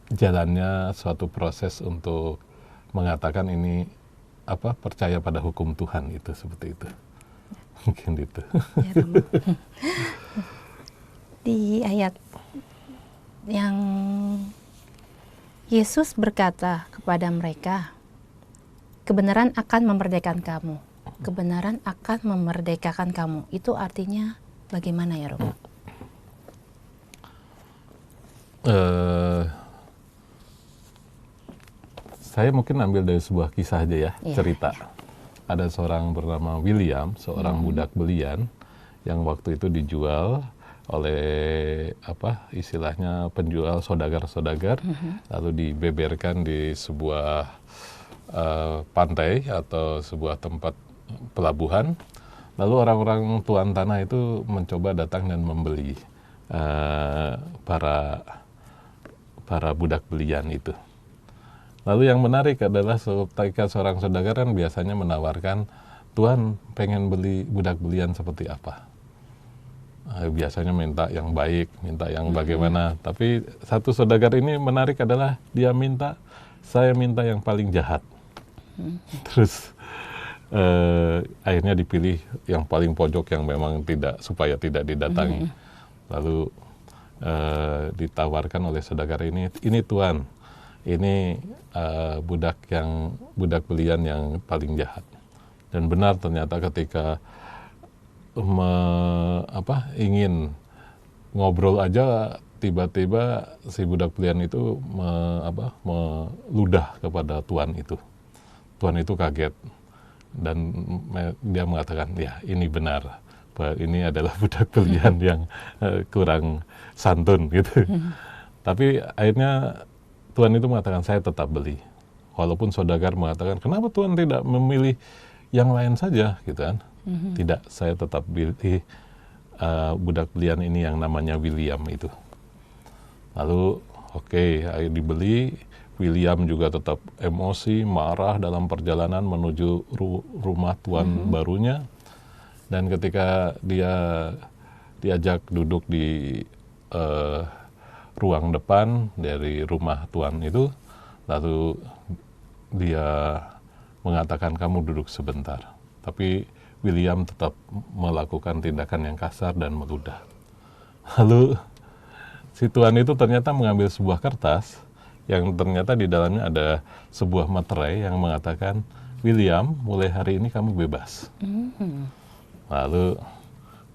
jalannya suatu proses untuk mengatakan ini percaya pada hukum Tuhan itu, seperti itu. Mungkin itu. Ya, di ayat yang Yesus berkata kepada mereka, kebenaran akan memerdekakan kamu. Kebenaran akan memerdekakan kamu. Itu artinya bagaimana ya, Romo? Saya mungkin ambil dari sebuah kisah aja ya, cerita. Ada seorang bernama William, seorang budak belian yang waktu itu dijual oleh istilahnya penjual saudagar-saudagar, lalu dibeberkan di sebuah pantai atau sebuah tempat pelabuhan. Lalu orang-orang tuan tanah itu mencoba datang dan membeli para budak belian itu. Lalu yang menarik adalah ketika seorang saudagar kan biasanya menawarkan, Tuan pengen beli budak belian seperti apa? Biasanya minta yang baik, minta yang bagaimana. Tapi satu saudagar ini menarik adalah dia minta, saya minta yang paling jahat. Terus akhirnya dipilih yang paling pojok yang memang supaya tidak didatangi. Lalu ditawarkan oleh saudagar ini Tuan, ini budak belian yang paling jahat. Dan benar ternyata ketika ingin ngobrol aja, tiba-tiba si budak belian itu meludah kepada tuan itu. Tuan itu kaget dan dia mengatakan, ya ini benar, bahwa ini adalah budak belian yang kurang santun gitu. Tapi akhirnya tuan itu mengatakan, saya tetap beli. Walaupun saudagar mengatakan, kenapa Tuan tidak memilih yang lain saja, gitu kan? Tidak, saya tetap pilih budak belian ini yang namanya William itu. Lalu, akhirnya dibeli. William juga tetap emosi, marah dalam perjalanan menuju rumah tuan barunya. Dan ketika dia diajak duduk di ruang depan dari rumah tuan itu, lalu dia mengatakan, kamu duduk sebentar. Tapi William tetap melakukan tindakan yang kasar dan meludah. Lalu si tuan itu ternyata mengambil sebuah kertas yang ternyata di dalamnya ada sebuah materai yang mengatakan, William, mulai hari ini kamu bebas. Lalu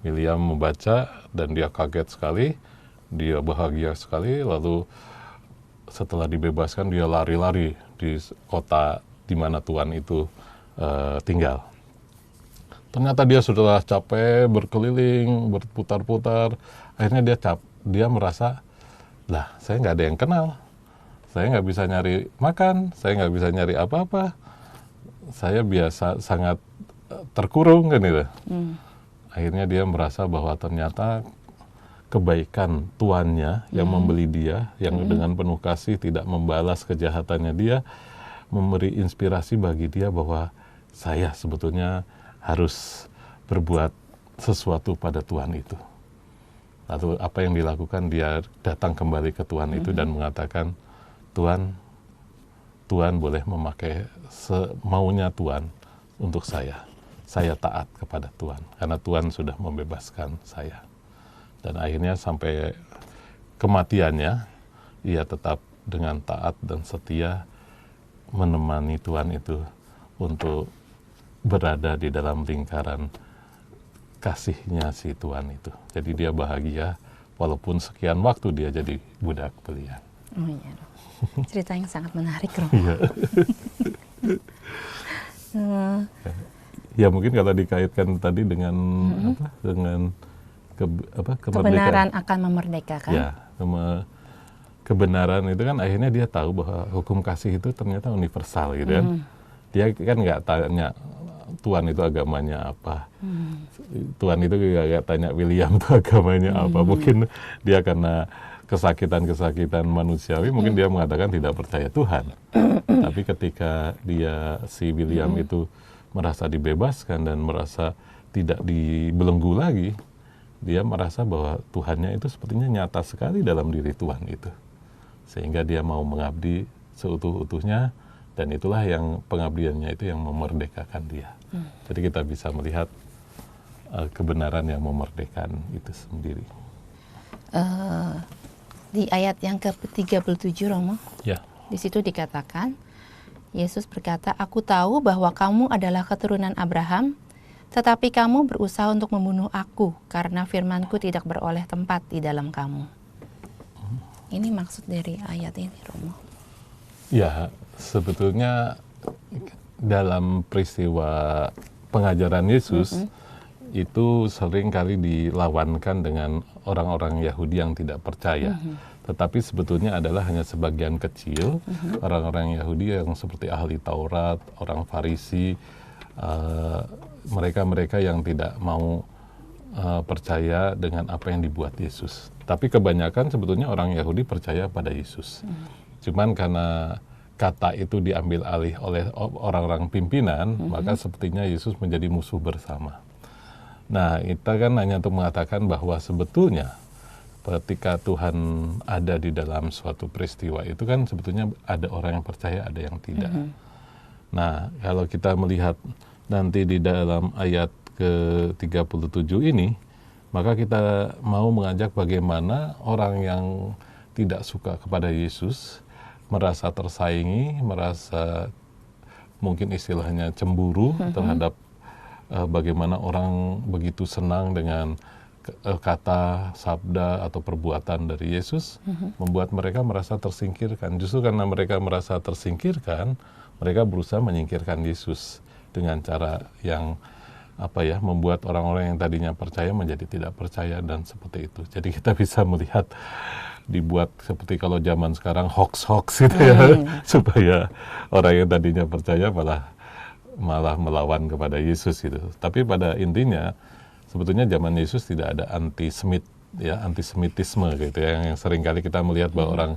William membaca dan dia kaget sekali, dia bahagia sekali, lalu setelah dibebaskan dia lari-lari di kota di mana tuan itu tinggal. Ternyata dia sudah capek berkeliling, berputar-putar. Akhirnya dia merasa, lah saya nggak ada yang kenal. Saya nggak bisa nyari makan, saya nggak bisa nyari apa-apa. Saya biasa sangat terkurung kan itu. Akhirnya dia merasa bahwa ternyata kebaikan tuannya yang membeli dia, yang dengan penuh kasih tidak membalas kejahatannya dia, memberi inspirasi bagi dia bahwa saya sebetulnya harus berbuat sesuatu pada Tuhan itu. Lalu apa yang dilakukan, dia datang kembali ke Tuhan itu dan mengatakan, Tuhan boleh memakai semaunya Tuhan untuk saya. Saya taat kepada Tuhan, karena Tuhan sudah membebaskan saya. Dan akhirnya sampai kematiannya, ia tetap dengan taat dan setia menemani Tuhan itu untuk berada di dalam lingkaran kasihnya si Tuhan itu. Jadi dia bahagia walaupun sekian waktu dia jadi budak belian. Oh iya, cerita yang sangat menarik, Romo. Iya. Ya mungkin kalau dikaitkan tadi dengan dengan kebenaran akan memerdekakan. Ya, kebenaran itu kan akhirnya dia tahu bahwa hukum kasih itu ternyata universal gitu kan. Dia kan nggak tanya Tuhan itu agamanya apa. Tuhan itu nggak tanya William itu agamanya apa. Mungkin dia karena kesakitan manusiawi, mungkin dia mengatakan tidak percaya Tuhan. Tapi ketika si William itu merasa dibebaskan dan merasa tidak dibelenggu lagi, dia merasa bahwa Tuhannya itu sepertinya nyata sekali dalam diri Tuhan itu. Sehingga dia mau mengabdi seutuh-utuhnya, dan itulah yang pengabdiannya itu yang memerdekakan dia. Jadi kita bisa melihat kebenaran yang memerdekakan itu sendiri. Di ayat yang ke-37, Romo, Ya. di situ dikatakan, Yesus berkata, aku tahu bahwa kamu adalah keturunan Abraham, tetapi kamu berusaha untuk membunuh aku karena firmanku tidak beroleh tempat di dalam kamu. Ini maksud dari ayat ini, Romo. Ya, sebetulnya dalam peristiwa pengajaran Yesus, itu sering kali dilawankan dengan orang-orang Yahudi yang tidak percaya. Tetapi sebetulnya adalah hanya sebagian kecil orang-orang Yahudi yang seperti ahli Taurat, orang Farisi, mereka-mereka yang tidak mau percaya dengan apa yang dibuat Yesus. Tapi kebanyakan sebetulnya orang Yahudi percaya pada Yesus. Cuman karena kata itu diambil alih oleh orang-orang pimpinan, maka sepertinya Yesus menjadi musuh bersama. Nah, kita kan hanya untuk mengatakan bahwa sebetulnya ketika Tuhan ada di dalam suatu peristiwa itu kan sebetulnya ada orang yang percaya, ada yang tidak. Nah, kalau kita melihat nanti di dalam ayat ke-37 ini, maka kita mau mengajak bagaimana orang yang tidak suka kepada Yesus, merasa tersaingi, merasa mungkin istilahnya cemburu terhadap bagaimana orang begitu senang dengan kata, sabda, atau perbuatan dari Yesus, membuat mereka merasa tersingkirkan. Justru karena mereka merasa tersingkirkan, mereka berusaha menyingkirkan Yesus dengan cara yang membuat orang-orang yang tadinya percaya menjadi tidak percaya dan seperti itu. Jadi kita bisa melihat dibuat seperti kalau zaman sekarang hoax-hoax gitu ya, supaya orang yang tadinya percaya malah melawan kepada Yesus gitu. Tapi pada intinya sebetulnya zaman Yesus tidak ada antisemitisme gitu ya, yang seringkali kita melihat bahwa orang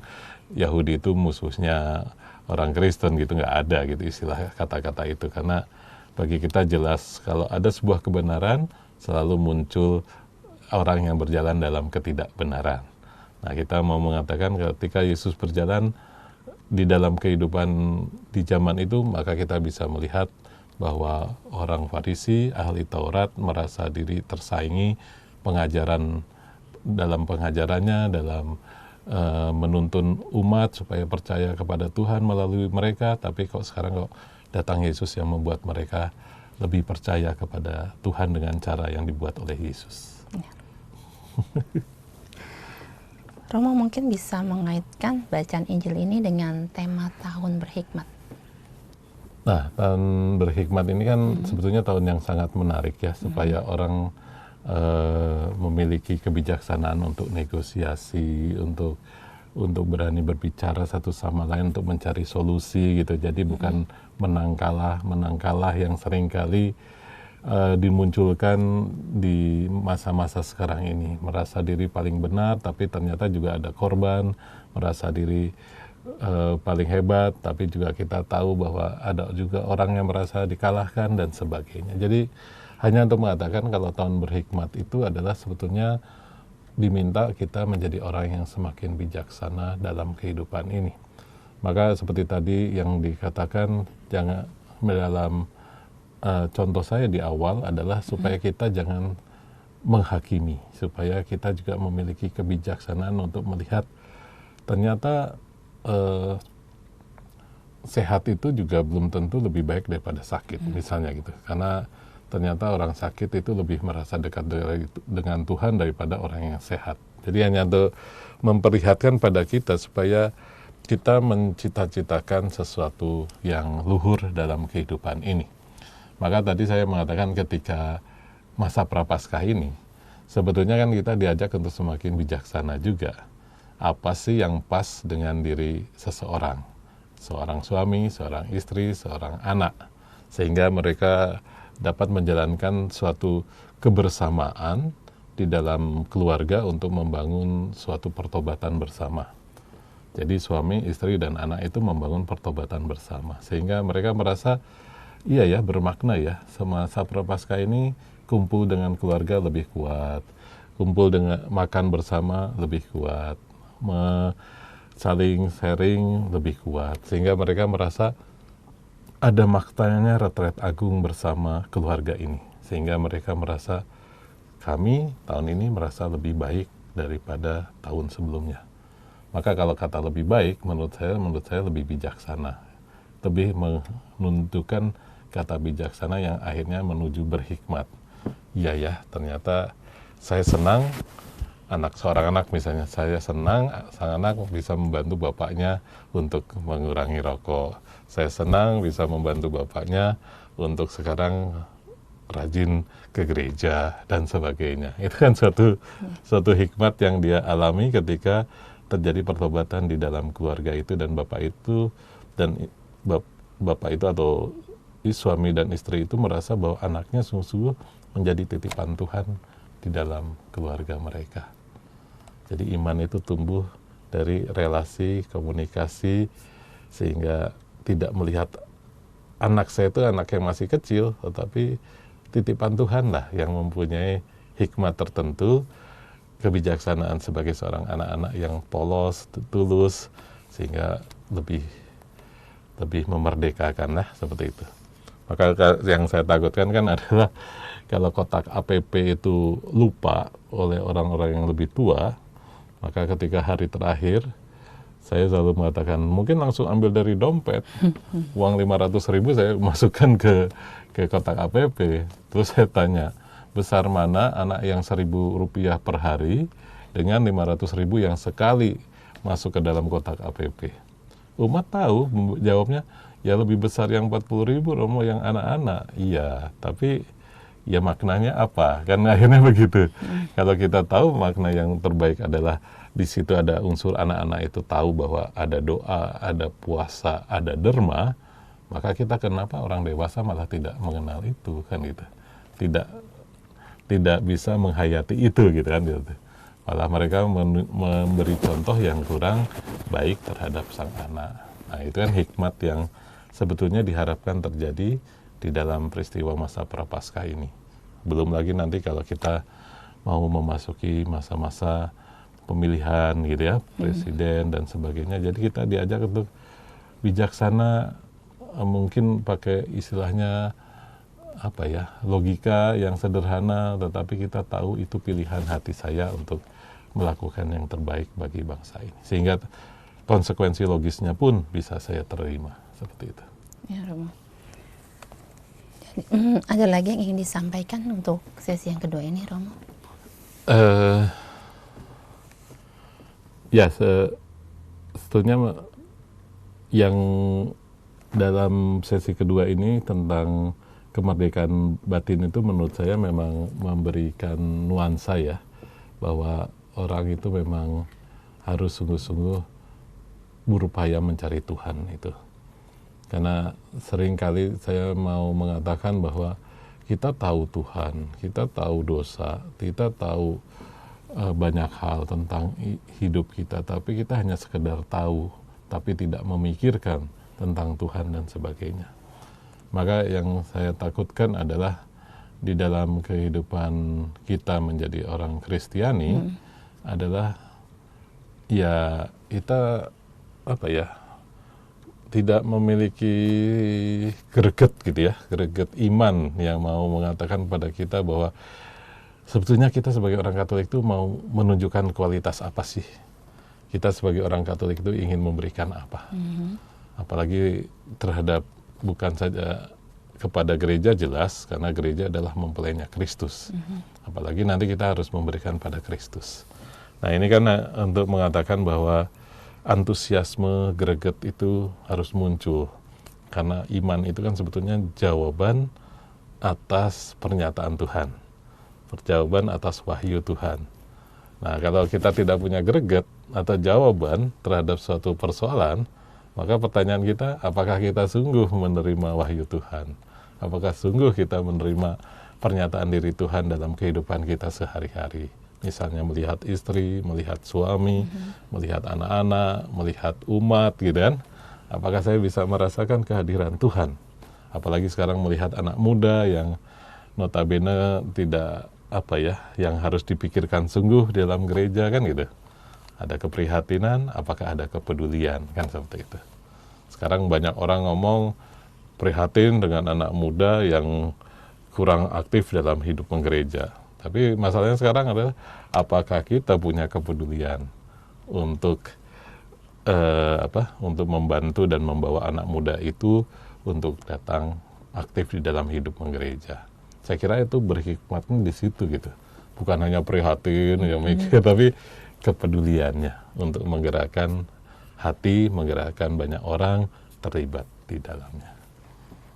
Yahudi itu musuhnya orang Kristen gitu, nggak ada gitu istilah kata-kata itu. Karena bagi kita jelas kalau ada sebuah kebenaran selalu muncul orang yang berjalan dalam ketidakbenaran. Nah, kita mau mengatakan ketika Yesus berjalan di dalam kehidupan di zaman itu, maka kita bisa melihat bahwa orang Farisi, ahli Taurat merasa diri tersaingi dalam pengajarannya, dalam menuntun umat supaya percaya kepada Tuhan melalui mereka. Tapi sekarang datang Yesus yang membuat mereka lebih percaya kepada Tuhan dengan cara yang dibuat oleh Yesus. Ya. Romo mungkin bisa mengaitkan bacaan Injil ini dengan tema tahun berhikmat. Nah, tahun berhikmat ini kan sebetulnya tahun yang sangat menarik ya, supaya orang memiliki kebijaksanaan untuk negosiasi, untuk berani berbicara satu sama lain, untuk mencari solusi gitu. Jadi bukan menang kalah yang seringkali dimunculkan di masa-masa sekarang ini. Merasa diri paling benar, tapi ternyata juga ada korban, merasa diri paling hebat, tapi juga kita tahu bahwa ada juga orang yang merasa dikalahkan dan sebagainya. Jadi hanya untuk mengatakan kalau tahun berhikmat itu adalah sebetulnya diminta kita menjadi orang yang semakin bijaksana dalam kehidupan ini. Maka seperti tadi yang dikatakan, jangan dalam contoh saya di awal adalah supaya kita jangan menghakimi, supaya kita juga memiliki kebijaksanaan untuk melihat ternyata sehat itu juga belum tentu lebih baik daripada sakit, misalnya gitu. Karena ternyata orang sakit itu lebih merasa dekat dengan Tuhan daripada orang yang sehat. Jadi hanya untuk memperlihatkan pada kita supaya kita mencita-citakan sesuatu yang luhur dalam kehidupan ini. Maka tadi saya mengatakan ketika masa Prapaskah ini, sebetulnya kan kita diajak untuk semakin bijaksana juga. Apa sih yang pas dengan diri seseorang? Seorang suami, seorang istri, seorang anak. Sehingga mereka dapat menjalankan suatu kebersamaan di dalam keluarga untuk membangun suatu pertobatan bersama. Jadi suami, istri, dan anak itu membangun pertobatan bersama. Sehingga mereka merasa, iya ya, bermakna ya, semasa Prapaskah ini kumpul dengan keluarga lebih kuat, kumpul dengan makan bersama lebih kuat, saling sharing lebih kuat. Sehingga mereka merasa ada maknanya retret agung bersama keluarga ini. Sehingga mereka merasa kami tahun ini merasa lebih baik daripada tahun sebelumnya. Maka kalau kata lebih baik, menurut saya lebih bijaksana. Lebih menentukan kata bijaksana yang akhirnya menuju berhikmat. Iya ya, ternyata saya senang seorang anak misalnya, saya senang sang anak bisa membantu bapaknya untuk mengurangi rokok. Saya senang bisa membantu bapaknya untuk sekarang rajin ke gereja dan sebagainya. Itu kan suatu hikmat yang dia alami ketika terjadi pertobatan di dalam keluarga itu, dan bapak itu atau suami dan istri itu merasa bahwa anaknya sungguh-sungguh menjadi titipan Tuhan di dalam keluarga mereka. Jadi iman itu tumbuh dari relasi, komunikasi, sehingga tidak melihat anak saya itu anak yang masih kecil, tetapi titipan Tuhan lah yang mempunyai hikmat tertentu, kebijaksanaan sebagai seorang anak-anak yang polos, tulus, sehingga lebih memerdekakan lah, seperti itu. Maka yang saya takutkan kan adalah kalau kotak APP itu lupa oleh orang-orang yang lebih tua, maka ketika hari terakhir saya selalu mengatakan mungkin langsung ambil dari dompet, uang 500.000 saya masukkan ke kotak APP. Terus saya tanya, besar mana anak yang 1.000 rupiah per hari dengan 500.000 yang sekali masuk ke dalam kotak APP? Umat tahu jawabnya, ya lebih besar yang 40.000 Romo, yang anak-anak. Iya, tapi ya maknanya apa? Kan akhirnya begitu. Kalau kita tahu makna yang terbaik adalah di situ ada unsur anak-anak itu tahu bahwa ada doa, ada puasa, ada derma, maka kita kenapa orang dewasa malah tidak mengenal itu, kan gitu. Tidak bisa menghayati itu, gitu kan gitu. Malah mereka memberi contoh yang kurang baik terhadap sang anak. Nah, itu kan hikmat yang sebetulnya diharapkan terjadi di dalam peristiwa masa Prapaskah ini. Belum lagi nanti kalau kita mau memasuki masa-masa pemilihan gitu ya, presiden dan sebagainya. Jadi kita diajak untuk bijaksana, mungkin pakai istilahnya apa ya, logika yang sederhana, tetapi kita tahu itu pilihan hati saya untuk melakukan yang terbaik bagi bangsa ini. Sehingga konsekuensi logisnya pun bisa saya terima, seperti itu. Ya, Romo. Ada lagi yang ingin disampaikan untuk sesi yang kedua ini, Romo? Ya, sebetulnya yang dalam sesi kedua ini tentang kemerdekaan batin itu menurut saya memang memberikan nuansa ya, bahwa orang itu memang harus sungguh-sungguh berupaya mencari Tuhan itu. Karena seringkali saya mau mengatakan bahwa kita tahu Tuhan, kita tahu dosa, kita tahu banyak hal tentang hidup kita, tapi kita hanya sekedar tahu, tapi tidak memikirkan tentang Tuhan dan sebagainya. Maka yang saya takutkan adalah di dalam kehidupan kita menjadi orang Kristiani adalah ya kita apa ya, tidak memiliki greget gitu ya, greget iman yang mau mengatakan pada kita bahwa sebetulnya kita sebagai orang Katolik itu mau menunjukkan kualitas apa sih? Kita sebagai orang Katolik itu ingin memberikan apa? Apalagi terhadap bukan saja kepada gereja jelas, karena gereja adalah mempelainya Kristus. Apalagi nanti kita harus memberikan pada Kristus. Nah ini kan untuk mengatakan bahwa antusiasme, greget itu harus muncul. Karena iman itu kan sebetulnya jawaban atas pernyataan Tuhan. Jawaban atas wahyu Tuhan. Nah, kalau kita tidak punya greget atau jawaban terhadap suatu persoalan, maka pertanyaan kita, apakah kita sungguh menerima wahyu Tuhan? Apakah sungguh kita menerima pernyataan diri Tuhan dalam kehidupan kita sehari-hari? Misalnya melihat istri, melihat suami, melihat anak-anak, melihat umat, gitu kan? Apakah saya bisa merasakan kehadiran Tuhan? Apalagi sekarang melihat anak muda yang notabene tidak apa ya, yang harus dipikirkan sungguh dalam gereja, kan gitu. Ada keprihatinan, apakah ada kepedulian, kan seperti itu. Sekarang banyak orang ngomong prihatin dengan anak muda yang kurang aktif dalam hidup menggereja. Tapi masalahnya sekarang adalah apakah kita punya kepedulian untuk untuk membantu dan membawa anak muda itu untuk datang aktif di dalam hidup menggereja. Saya kira itu berhikmatnya di situ gitu. Bukan hanya prihatin, ya mikir, tapi kepeduliannya untuk menggerakkan hati, menggerakkan banyak orang terlibat di dalamnya.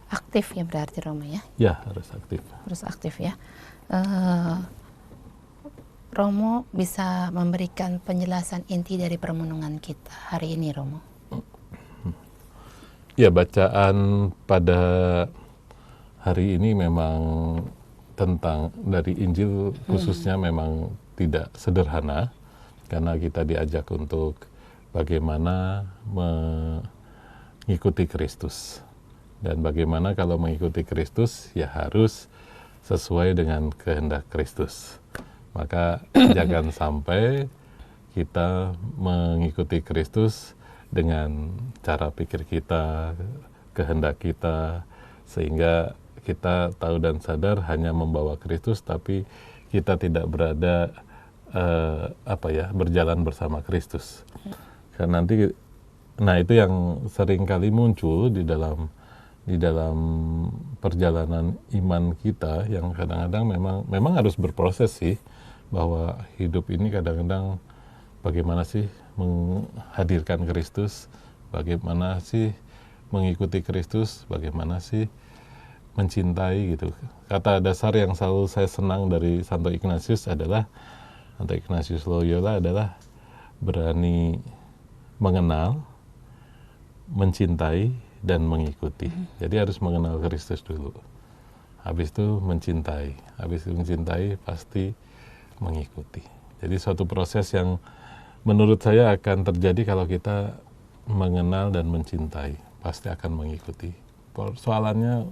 aktif ya berarti Romo ya. Ya, harus aktif. Harus aktif ya. Romo bisa memberikan penjelasan inti dari permenungan kita hari ini, Romo. Ya, bacaan pada hari ini memang tentang dari Injil khususnya memang tidak sederhana, karena kita diajak untuk bagaimana mengikuti Kristus. Dan bagaimana kalau mengikuti Kristus, ya harus sesuai dengan kehendak Kristus. Maka jangan sampai kita mengikuti Kristus dengan cara pikir kita, kehendak kita, sehingga kita tahu dan sadar hanya membawa Kristus, tapi kita tidak berada berjalan bersama Kristus. Karena nanti, nah itu yang sering kali muncul di dalam perjalanan iman kita, yang kadang-kadang memang harus berproses sih, bahwa hidup ini kadang-kadang bagaimana sih menghadirkan Kristus, bagaimana sih mengikuti Kristus, bagaimana sih mencintai gitu. Kata dasar yang selalu saya senang dari Santo Ignatius Loyola adalah berani mengenal, mencintai, dan mengikuti. Jadi harus mengenal Kristus dulu. Habis itu mencintai. Habis itu mencintai pasti mengikuti. Jadi suatu proses yang menurut saya akan terjadi kalau kita mengenal dan mencintai. Pasti akan mengikuti. Soalannya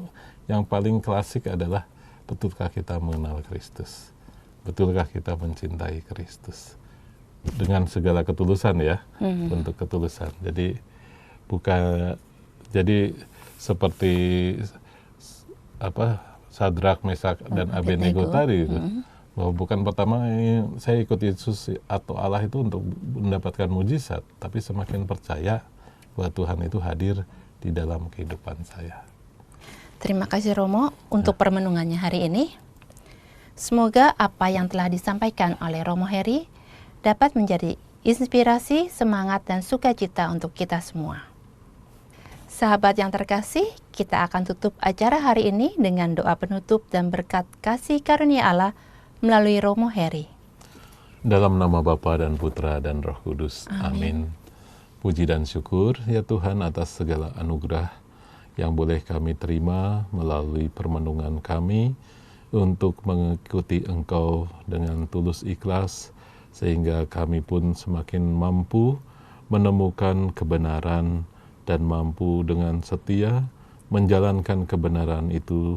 yang paling klasik adalah, betulkah kita mengenal Kristus? Betulkah kita mencintai Kristus? Dengan segala ketulusan ya, untuk ketulusan. Jadi seperti Sadrak, Mesak, dan Abednego tadi itu, bahwa bukan pertama ini saya ikut Yesus atau Allah itu untuk mendapatkan mujizat, tapi semakin percaya bahwa Tuhan itu hadir di dalam kehidupan saya. Terima kasih Romo untuk permenungannya hari ini. Semoga apa yang telah disampaikan oleh Romo Heri dapat menjadi inspirasi, semangat, dan sukacita untuk kita semua. Sahabat yang terkasih, kita akan tutup acara hari ini dengan doa penutup dan berkat kasih karunia Allah melalui Romo Heri. Dalam nama Bapa dan Putra dan Roh Kudus. Amin. Puji dan syukur ya Tuhan atas segala anugerah yang boleh kami terima melalui permenungan kami untuk mengikuti Engkau dengan tulus ikhlas, sehingga kami pun semakin mampu menemukan kebenaran dan mampu dengan setia menjalankan kebenaran itu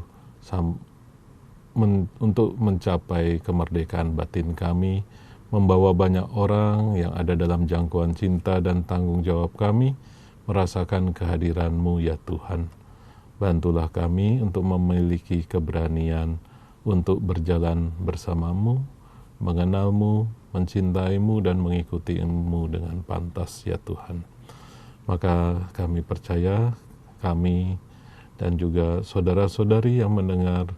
untuk mencapai kemerdekaan batin kami, membawa banyak orang yang ada dalam jangkauan cinta dan tanggung jawab kami merasakan kehadiran-Mu ya Tuhan. Bantulah kami untuk memiliki keberanian untuk berjalan bersama-Mu, mengenal-Mu, mencintai-Mu, dan mengikuti-Mu dengan pantas ya Tuhan. Maka kami percaya, kami dan juga saudara-saudari yang mendengar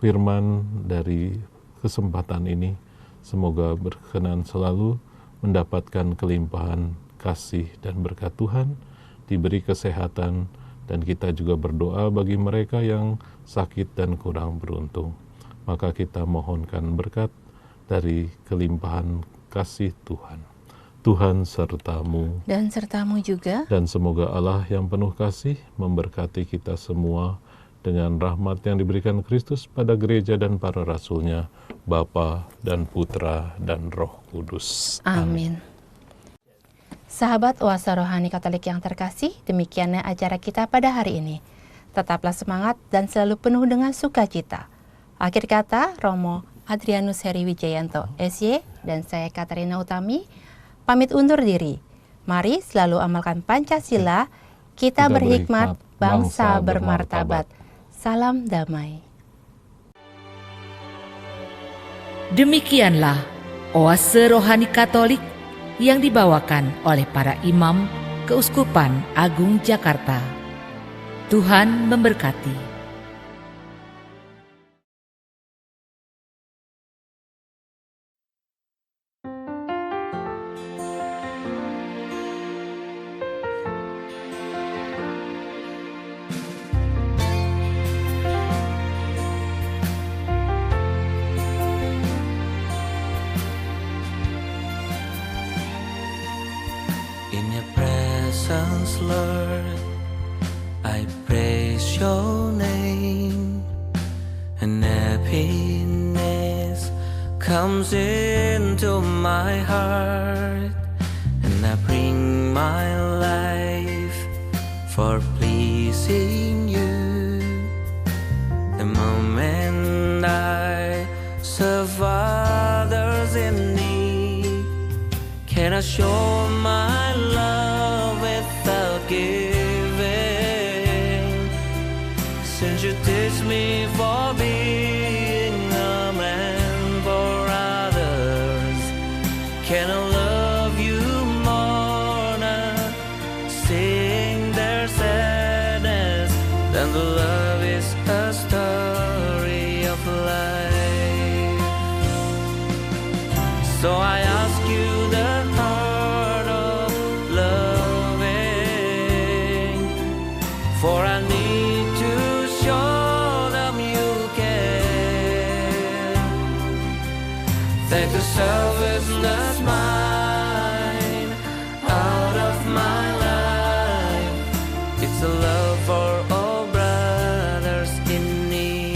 firman dari kesempatan ini, semoga berkenan selalu mendapatkan kelimpahan kasih dan berkat Tuhan, diberi kesehatan, dan kita juga berdoa bagi mereka yang sakit dan kurang beruntung. Maka kita mohonkan berkat dari kelimpahan kasih Tuhan. Tuhan sertamu. Dan sertamu juga. Dan semoga Allah yang penuh kasih memberkati kita semua dengan rahmat yang diberikan Kristus pada gereja dan para rasulnya, Bapa dan Putra dan Roh Kudus. Amin. Sahabat Oase Rohani Katolik yang terkasih, demikianlah acara kita pada hari ini. Tetaplah semangat dan selalu penuh dengan sukacita. Akhir kata, Romo Adrianus Heri Wijayanto, SY, dan saya Katarina Utami, pamit undur diri. Mari selalu amalkan Pancasila, kita berhikmat, bangsa bermartabat. Salam damai. Demikianlah Oase Rohani Katolik yang dibawakan oleh para imam Keuskupan Agung Jakarta. Tuhan memberkati. yes, Lord, I praise your name, and happiness comes into my heart, and I bring my life for pleasing you. The moment I serve others in need, can I show my love without giving? Since you teach me for being a man for others, can I love you more now, seeing their sadness, than the love is a story of life. So I ask you the heart of loving, for I need to show them you care. Take the selfishness mine out of my life. It's a love for all brothers in need.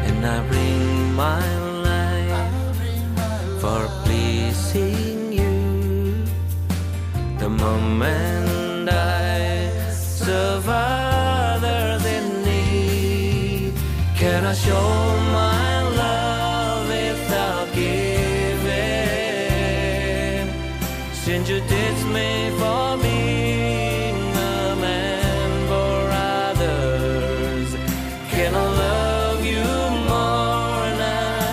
And I bring my life for pleasing you. The moment I serve others in need, can I show my love without giving? Since you teach me for being a man for others, can I love you more now,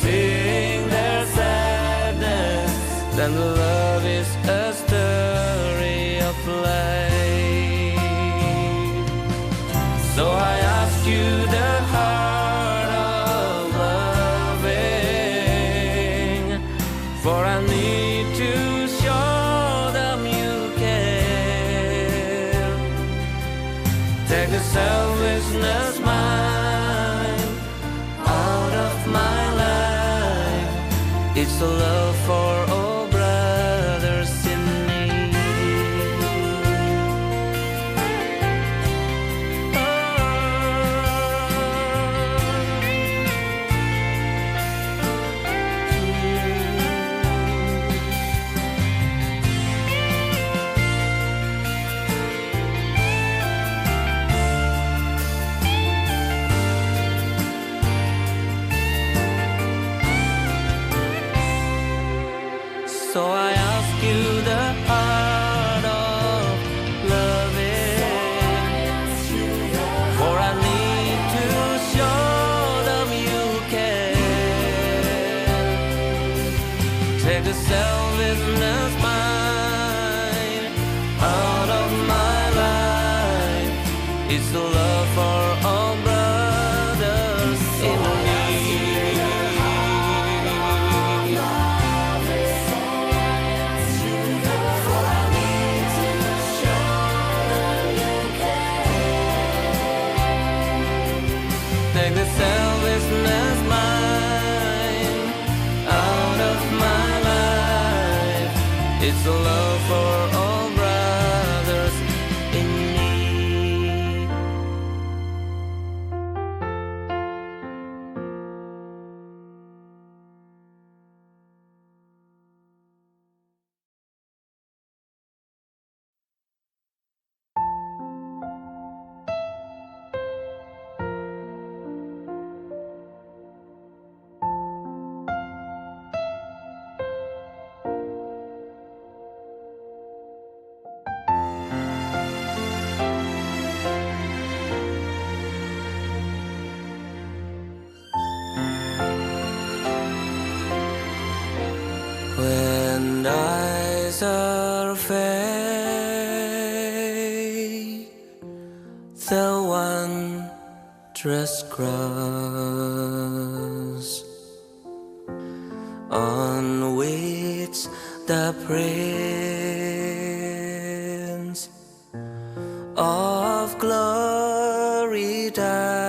seeing their sadness, than the love is a story of life. So I ask you the heart of loving, for I need to show them you care. Take the selfishness mine out of my life. It's a love for all brothers in need. So I ask you the heart of loving, for I need to show them you care. Take the selfishness mine out of my life. It's the love for all brothers in need. Take the selfishness mine out of my life. It's a love for all brothers in need. When eyes are fake, the wondrous cross on which the Prince of Glory died.